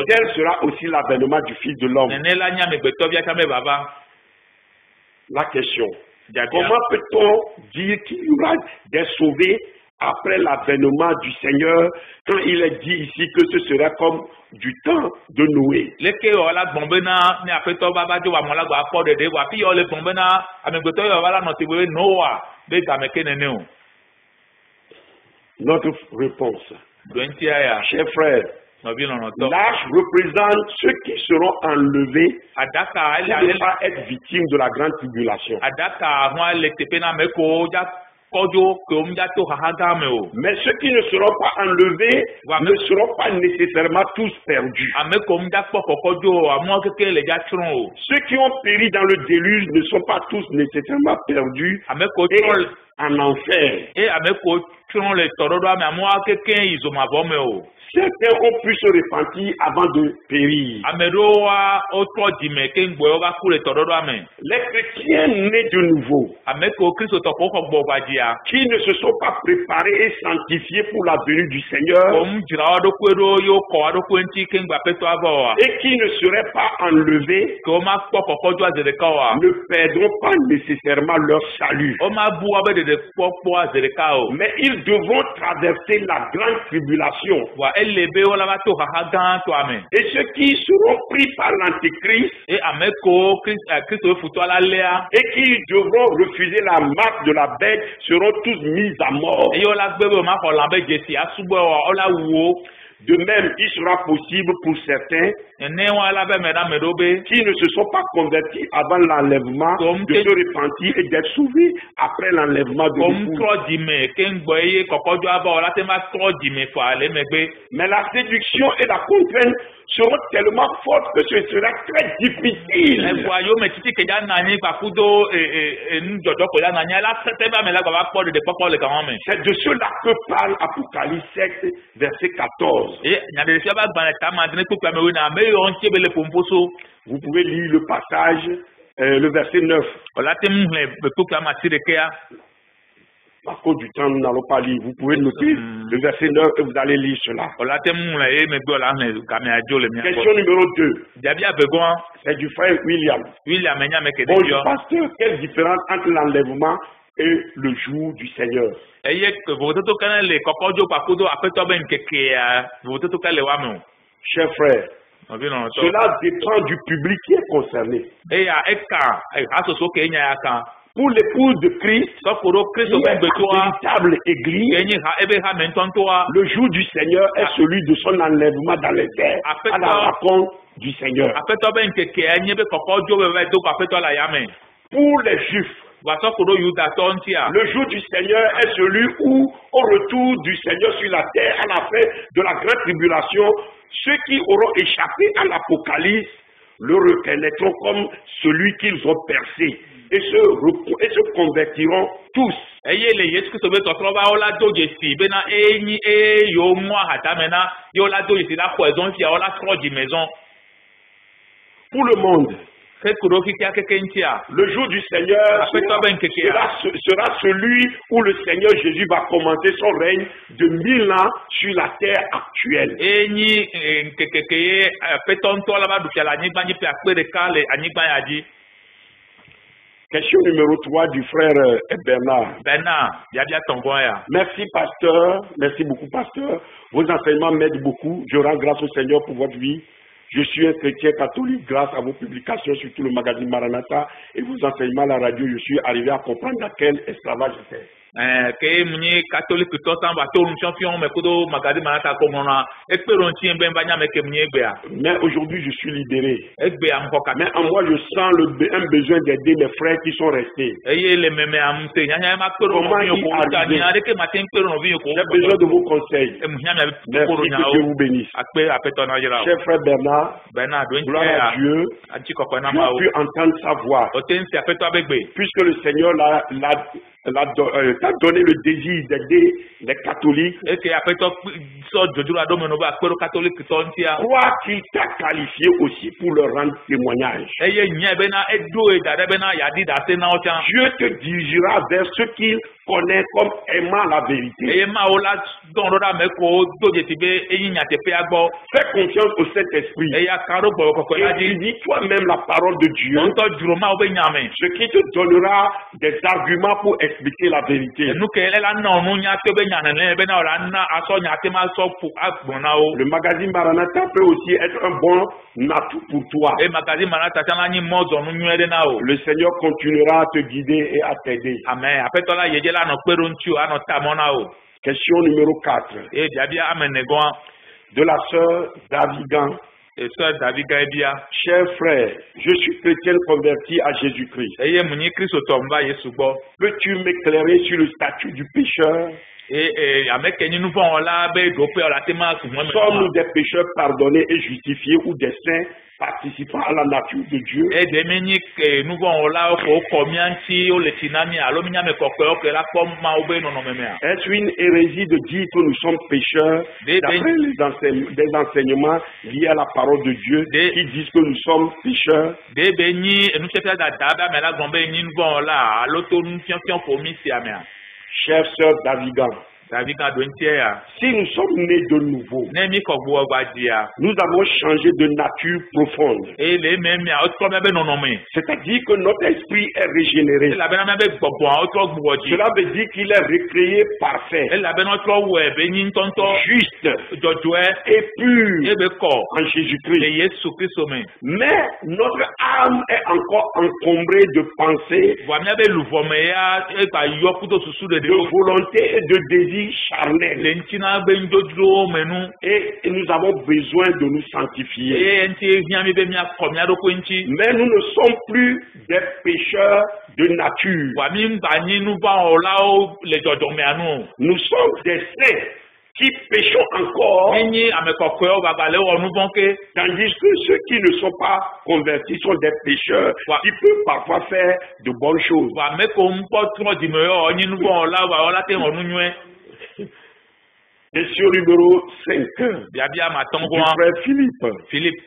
Tel sera aussi l'avènement du Fils de l'homme. La question, comment peut-on dire qu'il y aura des sauvés après l'avènement du Seigneur, quand il est dit ici que ce serait comme du temps de Noé? Notre réponse, chers frères, l'arche représente ceux qui seront enlevés pour ne pas être victimes de la grande tribulation. kɔkɔdzo ke wo mia to haha gã me o. Mais ceux qui ne seront pas enlevés ne seront pas nécessairement tous perdus. Ame ko mia kpɔ kɔkɔdzo o amewo keke le dza tsrɔ̃ o. Ceux qui ont péri dans le déluge ne sont pas tous nécessairement perdus Ame ko et tsrɔ̃ en enfer. ame ko tsrɔ̃ le tɔɖɔɖɔa me amewo keke yi zomavɔ me o. Certains ont pu se repentir avant de périr. Ame ɖewoa wotrɔ dzime ke ŋgbɔwo va ku le tɔɖɔɖɔa me. Les chrétiens nés de nouveau, Ame ko kristotɔ ko xɔ gbɔ dzia. qui ne se sont pas préparés et sanctifiés pour la venue du Seigneur Kom dzra wo ɖokui ɖo yewo kɔ wo ɖokui ŋuti ke ŋgba aƒetɔ ava oa. et qui ne seraient pas enlevés Ke woma kpɔ kɔkɔdzo aze ɖeka oa. ne perdront pas nécessairement leur salut. Woma bu wobe ɖeɖekpɔkpɔ aze ɖeka o. Mais ils devront traverser la grande tribulation. Wa ele be wola va to haha gãtɔa me. Et ceux qui seront pris par l'Antéchrist Et ame ko Kristo futɔ la léa. et qui devront refuser la marque de la bête seront tous mis à mort. Eye wola gbe be woma xɔ lã be dzesi asubɔ oa wola wu wo. De même, il sera possible pour certains Ene wa la be me ɖa me ɖo be. qui ne se sont pas convertis avant l'enlèvement de se repentir et d'être sauvés après l'enlèvement de Kom l'époux. trɔ dzime ke ŋgbɔ eye kɔkɔdzo ava o la te ma trɔ dzime fɔ ale megbe. Mais la séduction et la contrainte seront tellement fortes que ce sera très difficile. Eʋua yo me titi ke dza na anyi kpakudo nudzɔdzɔ ko dza na anyi la sete be ame la gbava kpɔ ɖeɖekpɔkpɔ le gama me. C'est de cela que parle Apocalypse 7, verset 14. Ye nyaɖeɖefia be agbalẽ tama dre kpekpe ame wina ame yiwo ŋuti be le pomposo. Vous pouvez lire le passage, le verset 9. Wòla te mu hlẽ kpekpe ame asi ɖekea. À cause du temps, nous n'allons pas lire. Vous pouvez noter le verset 9 et vous allez lire cela. Wòla te mu hlẽ eye megbe wòla hlẽ gamea dzo le mia Question gbɔ. numéro 2. Biabia begɔa C'est du frère William. William enya me ke Bonjour ɖeviɔ. pasteur, quelle différence entre l'enlèvement et le jour du Seigneur? Eye vovototo kene le kɔkɔdzo kpakudo aƒetɔ be ŋkekea vovototo ke le wa me o. Cher frère, Nɔvi lɔlɔ̃tɔ. cela dépend du public qui est concerné. Eya eka hasoso ke enya ya kan. Pour l'épouse de Christ, Sɔfo ɖo qui Kristo est be la gbetoa. véritable église, Ke nye ha ebe ha me ŋutɔŋutɔa. le jour du Seigneur est celui de son enlèvement dans les airs à la rencontre du Seigneur. Aƒetɔ be ŋkekea nye be kɔkɔdzo be va do ko aƒetɔ le ayame. Pour les Juifs, Wa sɔfo ɖo Yudatɔ ŋutia. le jour du Seigneur est celui où, au retour du Seigneur sur la terre, à la fin de la grande tribulation, ceux qui auront échappé à l'Apocalypse le reconnaîtront comme celui qu'ils ont percé et se convertiront tous. Eye le Yesu Kristo be tɔtrɔ va wola do dzesi bena enyi eyo mu ahatame na ye wola do dzesi la xɔ ezɔn fia wola trɔ dzimezɔn. Pour le monde, Ke ku ɖo fifia keke ŋutia. le jour du Seigneur Aƒetɔ be ŋkekea. sera celui où le Seigneur Jésus va commencer son règne de 1000 ans sur la terre actuelle. Enyi ŋkeke ke ye aƒetɔ ŋutɔ la va ɖu fia le anyigba dzi ƒe akpe ɖeka le anyigba ya dzi. Question numéro 3 du frère Bernard. Bena biabia tɔngɔ ya. Merci pasteur, merci beaucoup pasteur. Vos enseignements m'aident beaucoup. Je rends grâce au Seigneur pour votre vie. Je suis un chrétien catholique grâce à vos publications, surtout le magazine Maranatha et vos enseignements à la radio. Je suis arrivé à comprendre dans quel esclavage j'étais. Ke munyi catholique tɔ san va to nufiɔfiɔ me kudo magazine Maranatha kɔmɔna ekpe ɖo ŋuti be va nya me ke munyi egbea. Mais aujourd'hui, je suis libéré. Egbea ŋkɔ kaka. Mais en moi, je sens un besoin d'aider mes frères qui sont restés. Eye le meme amuse nyanya ma kpe ɖo Comment nɔvi y yoko ta arriver? ni adeke ma te kpe ɖo nɔvi yoko. J'ai besoin de vos conseils. Emuhiã mia Merci, kporo que nyawo. Dieu vous bénisse. Akpe aƒetɔ na yira o. Cher frère Bernard, Bena do gloire ŋuti à ya. Dieu, Ati kɔkɔ na tu ma as o. pu entendre sa voix. O te ŋuti aƒetɔ be gbe. Puisque le Seigneur t'a donné le désir d'aider les catholiques, Eke aƒetɔ sɔ dzodzro aɖo me no be akpe ɖo catholique tɔ ŋutia. crois qu'il t'a qualifié aussi pour leur rendre témoignage. Eye nya bena edo e da ɖe bena yaɖi ɖase na wo tsã. Dieu te dirigera vers ceux qu'il connaît comme aimant la vérité. Eye mawo la dɔn ɖo ɖe ame ko do dzesi be eyi nyateƒea gbɔ. Fais confiance au Saint-Esprit Eye aka ɖo gbɔgbɔ kɔkɔe la et dzi. dis toi-même la parole de Dieu, Ŋutɔ dzro mawo be nya me. ce qui te donnera des arguments pour expliquer la vérité. Enu ke ela nɔ nu nya to be nya nene bena wòla na asɔ nya te ma sɔ ƒo agbɔ na wo. Le magazine Maranatha peut aussi être un bon atout pour toi. Eye magazine Maranatha tsã la nyi mɔzɔnu nyuie ɖe na wo. Le Seigneur continuera à te guider et à t'aider. Amen. Aƒetɔ la yedze la nɔ kpe ɖo ŋuti o anɔ ta mɔ na wo. Question numéro 4 Eye biabia ame ne gɔa. de la sœur Davigan. Et ça David Gaibia. Cher frère, je suis chrétien converti à Jésus-Christ. Eye munyi Kristo tomba Yesu bo. Peux-tu m'éclairer sur le statut du pécheur? Amekeni nous vont là be do pe la tema su moi. Sommes-nous des pécheurs pardonnés et justifiés ou des saints participant à la nature de Dieu? Et des meni nous vont là ko komianti o le tinami alo minya me kokko ke la pom ma obe no no meme. Est-ce une hérésie de dire que nous sommes pécheurs d'après des enseignements liés à la parole de Dieu qui disent que nous sommes pécheurs? De beni nous chefia da daba me la gombe ni nous vont là alo to nous fion pour mi si amea. Chère sœur Davigan, si nous sommes nés de nouveau, nous avons changé de nature profonde. C'est-à-dire que notre esprit est régénéré. Cela veut dire qu'il est recréé parfait, juste et pur en Jésus-Christ. Mais notre âme est encore encombrée de pensées, de volonté et de désirs charnel, et nous avons besoin de nous sanctifier. Mais nous ne sommes plus des pécheurs de nature. Nous sommes des saints qui péchons encore, tandis que ceux qui ne sont pas convertis sont des pécheurs qui peuvent parfois faire de bonnes choses. Question numéro 5. Du frère Philippe.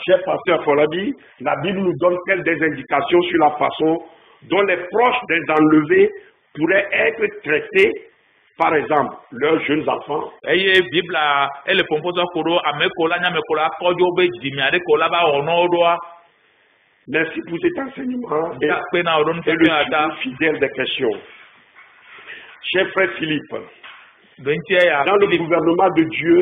Cher pasteur Folabi, la Bible nous donne des indications sur la façon dont les proches des enlevés pourraient être traités, par exemple, leurs jeunes enfants. Merci pour cet enseignement et le fidèle des questions. Cher frère Philippe, dans le gouvernement de Dieu,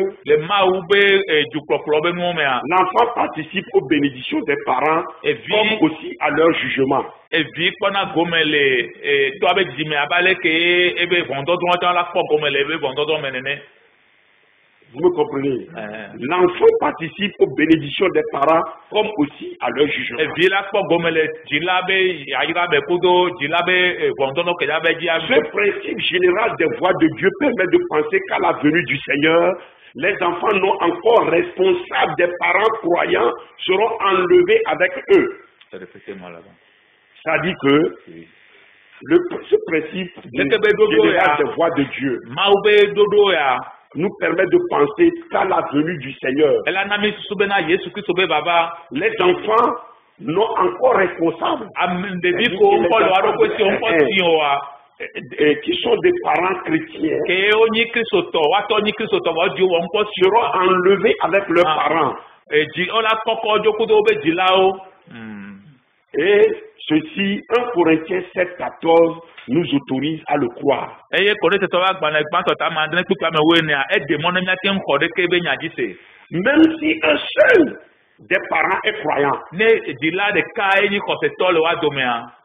l'enfant participe aux bénédictions des parents comme aussi à leur jugement. Vous me comprenez? L'enfant participe aux bénédictions des parents comme aussi à leur jugement. Ce principe général des voies de Dieu permet de penser qu'à la venue du Seigneur, les enfants non encore responsables des parents croyants seront enlevés avec eux. Ça dit que ce principe général des voies de Dieu nous permet de penser qu'à la venue du Seigneur, les enfants non encore responsables, qui sont des parents chrétiens, seront enlevés avec leurs parents. Et ceci, 1 Corinthiens 7,14 nous autorise à le croire. Même si un seul des parents est croyant,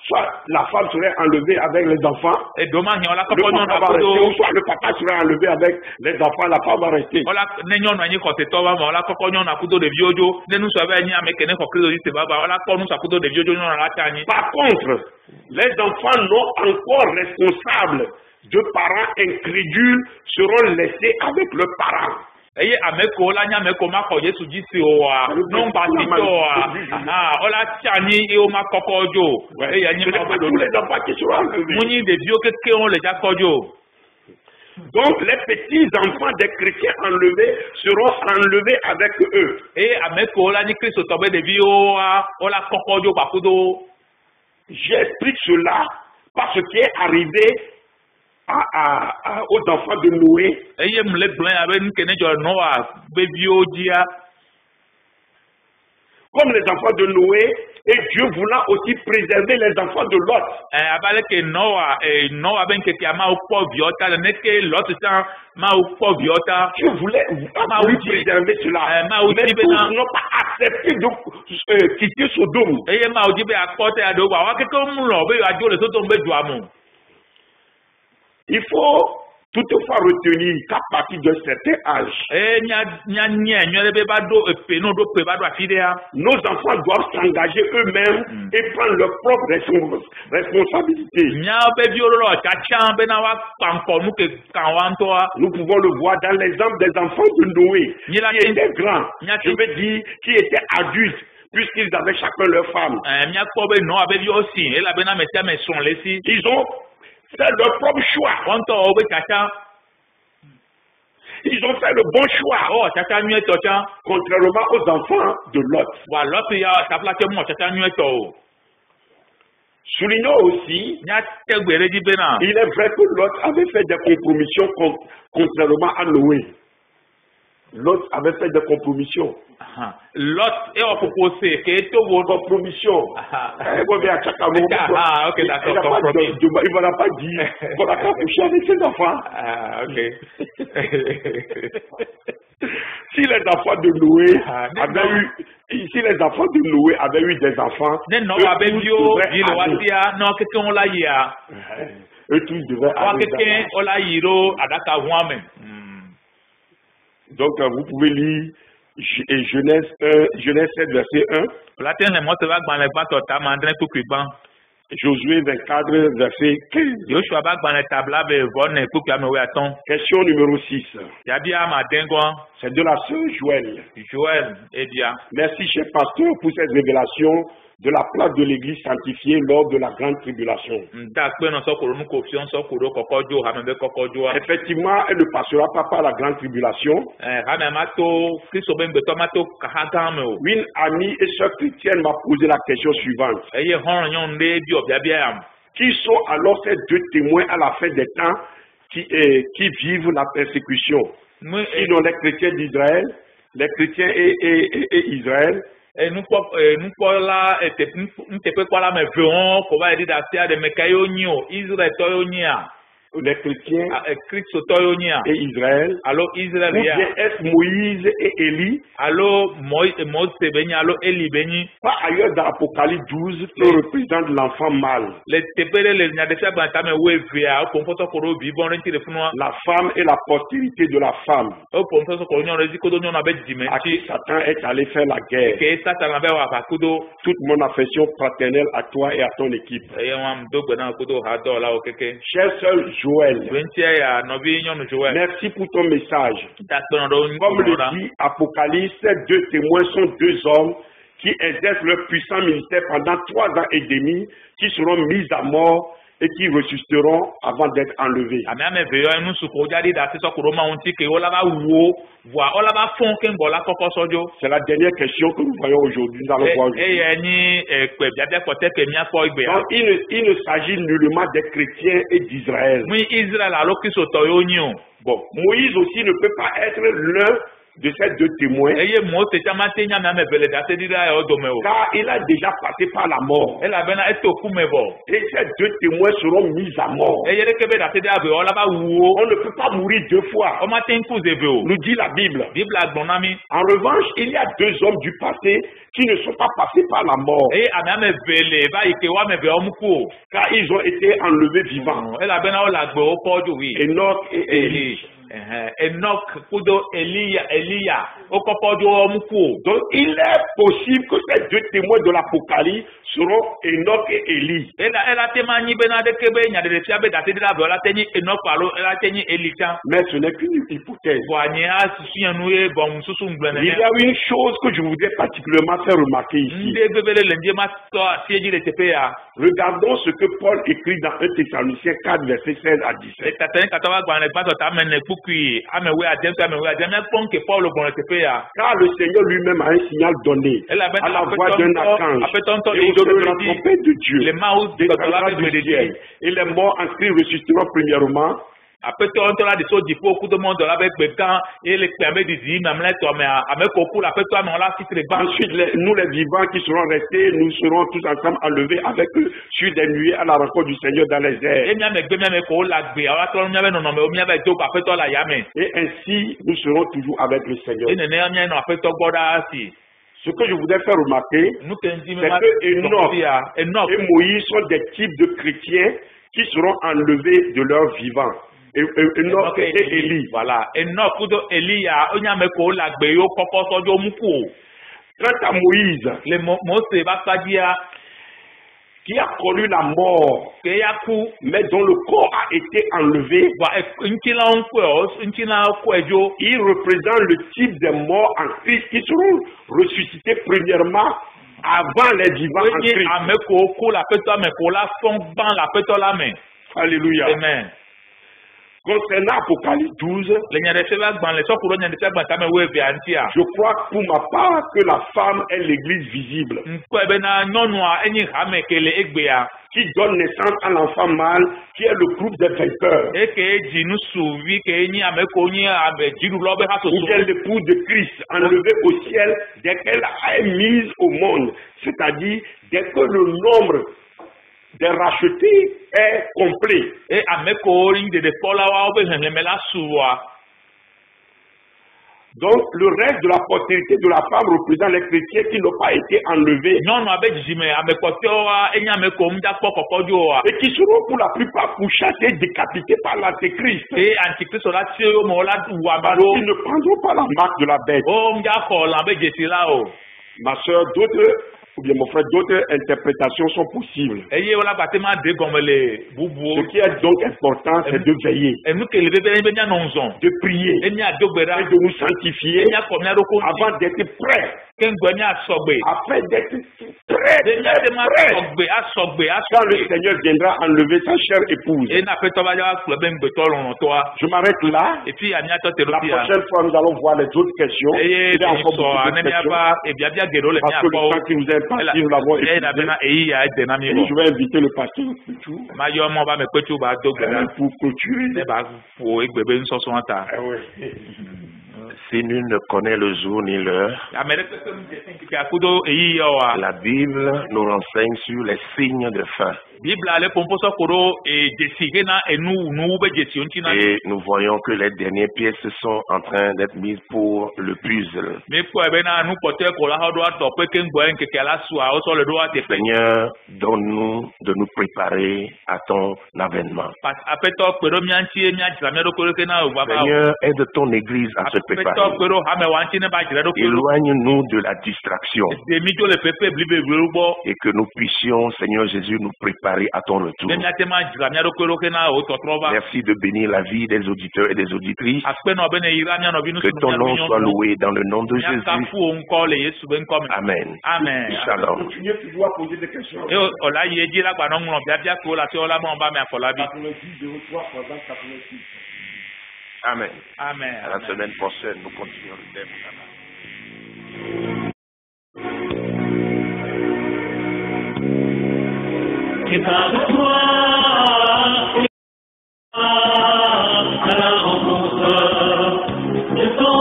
soit la femme serait enlevée avec les enfants, le papa va rester, ou soit le papa serait enlevé avec les enfants, la femme va rester. Par contre, les enfants non encore responsables de parents incrédules seront laissés avec leurs parents. Eye ameko la nyameko mako Yesu jisi owa non batito ola tiani e o makokojo eye anyi muni de bio keke on le jakojo. Donc les petits enfants des chrétiens enlevés seront enlevés avec eux. Et ameko la ni Kristo tobe de bio ola kokojo bakudo. J'explique cela parce ce qui est arrivé aux enfants de Noé. Comme les enfants de Noé, et Dieu voulant aussi préserver les enfants de Lot. Dieu voulait préserver cela. Mais tous n'ont pas accepté de quitter Sodome. Il faut toutefois retenir qu'à partir d'un certain âge, nos enfants doivent s'engager eux-mêmes et prendre leur propre responsabilité. Nous pouvons le voir dans l'exemple des enfants de Noé, qui étaient grands, je veux dire, qui étaient adultes, puisqu'ils avaient chacun leur femme. Ils ont fait leur propre choix. Ils ont fait le bon choix. Contrairement aux enfants de Lot. Soulignons aussi, il est vrai que Lot avait fait des compromissions contrairement à Noé. Lot avait fait des compromissions. Lot est proposé que tout vos compromissions. Ok, d'accord. Il ne va pas dire qu'on n'a pas couché avec ses enfants. Ok. Si les enfants de Noé avaient eu des enfants, eux tous devaient aller. Donc vous pouvez lire Genèse 7, verset 1. Josué 24, verset 15. Question numéro 6. C'est de la sœur Joël. Merci, cher pasteur, pour cette révélation de la place de l'Église sanctifiée lors de la grande tribulation. Effectivement, elle ne passera pas par la grande tribulation. Une amie et sœur chrétienne m'a posé la question suivante. Qui sont alors ces deux témoins à la fin des temps qui vivent la persécution? Sinon les chrétiens d'Israël, les chrétiens et Israël. Nous là les chrétiens et Israël. Alors Israël. Ou bien est Moïse et Élie. Alors Moïse Pas ailleurs dans Apocalypse 12 qui représente l'enfant mâle. La femme et la postérité de la femme. À qui Satan est allé faire la guerre. Toute mon affection fraternelle à toi et à ton équipe. Chère sœur Joël, merci pour ton message. Comme le dit Apocalypse, ces deux témoins sont deux hommes qui exercent leur puissant ministère pendant 3 ans et demi, qui seront mis à mort et qui ressusciteront avant d'être enlevés. C'est la dernière question que nous voyons aujourd'hui. Nous allons voir aujourd'hui. Donc, il ne s'agit nullement des chrétiens et d'Israël. Bon, Moïse aussi ne peut pas être l'un de ces deux témoins, car il a déjà passé par la mort. Et ces deux témoins seront mis à mort. On ne peut pas mourir 2 fois, nous dit la Bible. En revanche, il y a 2 hommes du passé qui ne sont pas passés par la mort, car ils ont été enlevés vivants. Enoch et Élie. Enoch, Elia. Donc il est possible que ces 2 témoins de l'Apocalypse seront Enoch et Élie. Mais ce n'est qu'une hypothèse. Il y a une chose que je voudrais particulièrement faire remarquer ici. Regardons ce que Paul écrit dans 1 Thessaloniciens 4, verset 16 à 17. Car le Seigneur lui-même a un signal donné à la voix d'un archange et au son de la trompette de Dieu, descendra du ciel, et les morts inscrits ressusciteront premièrement. Ensuite, nous les vivants qui seront restés, nous serons tous ensemble enlevés avec eux sur des nuées à la rencontre du Seigneur dans les airs. Et ainsi, nous serons toujours avec le Seigneur. Ce que je voudrais faire remarquer, c'est que Enoch et Moïse sont des types de chrétiens qui seront enlevés de leur vivant. Enoch et Élie. Voilà. Enoch ou Elia, on y a meko la gbeyo koko sojo muku. Quant à Moïse, Le Mose va pas dire qui a connu la mort, que ya ku mais dont le corps a été enlevé, il représente le type des morts en Christ qui seront ressuscités premièrement avant les vivants en Christ. Alléluia. Amen. Concernant Apocalypse 12, je crois pour ma part que la femme est l'église visible qui donne naissance à l'enfant mâle qui est le groupe des vainqueurs. Ou bien l'épouse de Christ enlevée au ciel dès qu'elle est mise au monde, c'est-à-dire dès que le nombre des rachetés est complet. Donc, le reste de la postérité de la femme représente les chrétiens qui n'ont pas été enlevés et qui seront pour la plupart couchatés, décapités par l'antéchrist. Parce qu'ils ne prendront pas la marque de la bête. Ma soeur, d'autres, ou bien mon frère, d'autres interprétations sont possibles. Ce qui est donc important, c'est de veiller, de prier et de nous sanctifier avant d'être prêts, afin d'être prêts quand le Seigneur viendra enlever sa chère épouse. Je m'arrête là. La prochaine fois, nous allons voir les autres questions. Il y a encore beaucoup de questions. Parce que le temps qui nous est imparti, nous l'avons étudié. Je vais inviter le pasteur pour clôturer. Si nul ne connaît le jour ni l'heure, la Bible nous renseigne sur les signes de fin. Et nous voyons que les dernières pièces sont en train d'être mises pour le puzzle. Seigneur, donne-nous de nous préparer à ton avènement. Seigneur, aide ton Église à se préparer. Éloigne-nous de la distraction et que nous puissions, Seigneur Jésus, nous préparer à ton retour. Merci de bénir la vie des auditeurs et des auditrices. Que ton nom soit loué dans le nom de Jésus. Amen. Amen. Shalom. Continuez toujours à poser des questions. Amen. Amen. À la semaine prochaine, nous continuons le thème. किताब हुआ à la rencontre de ton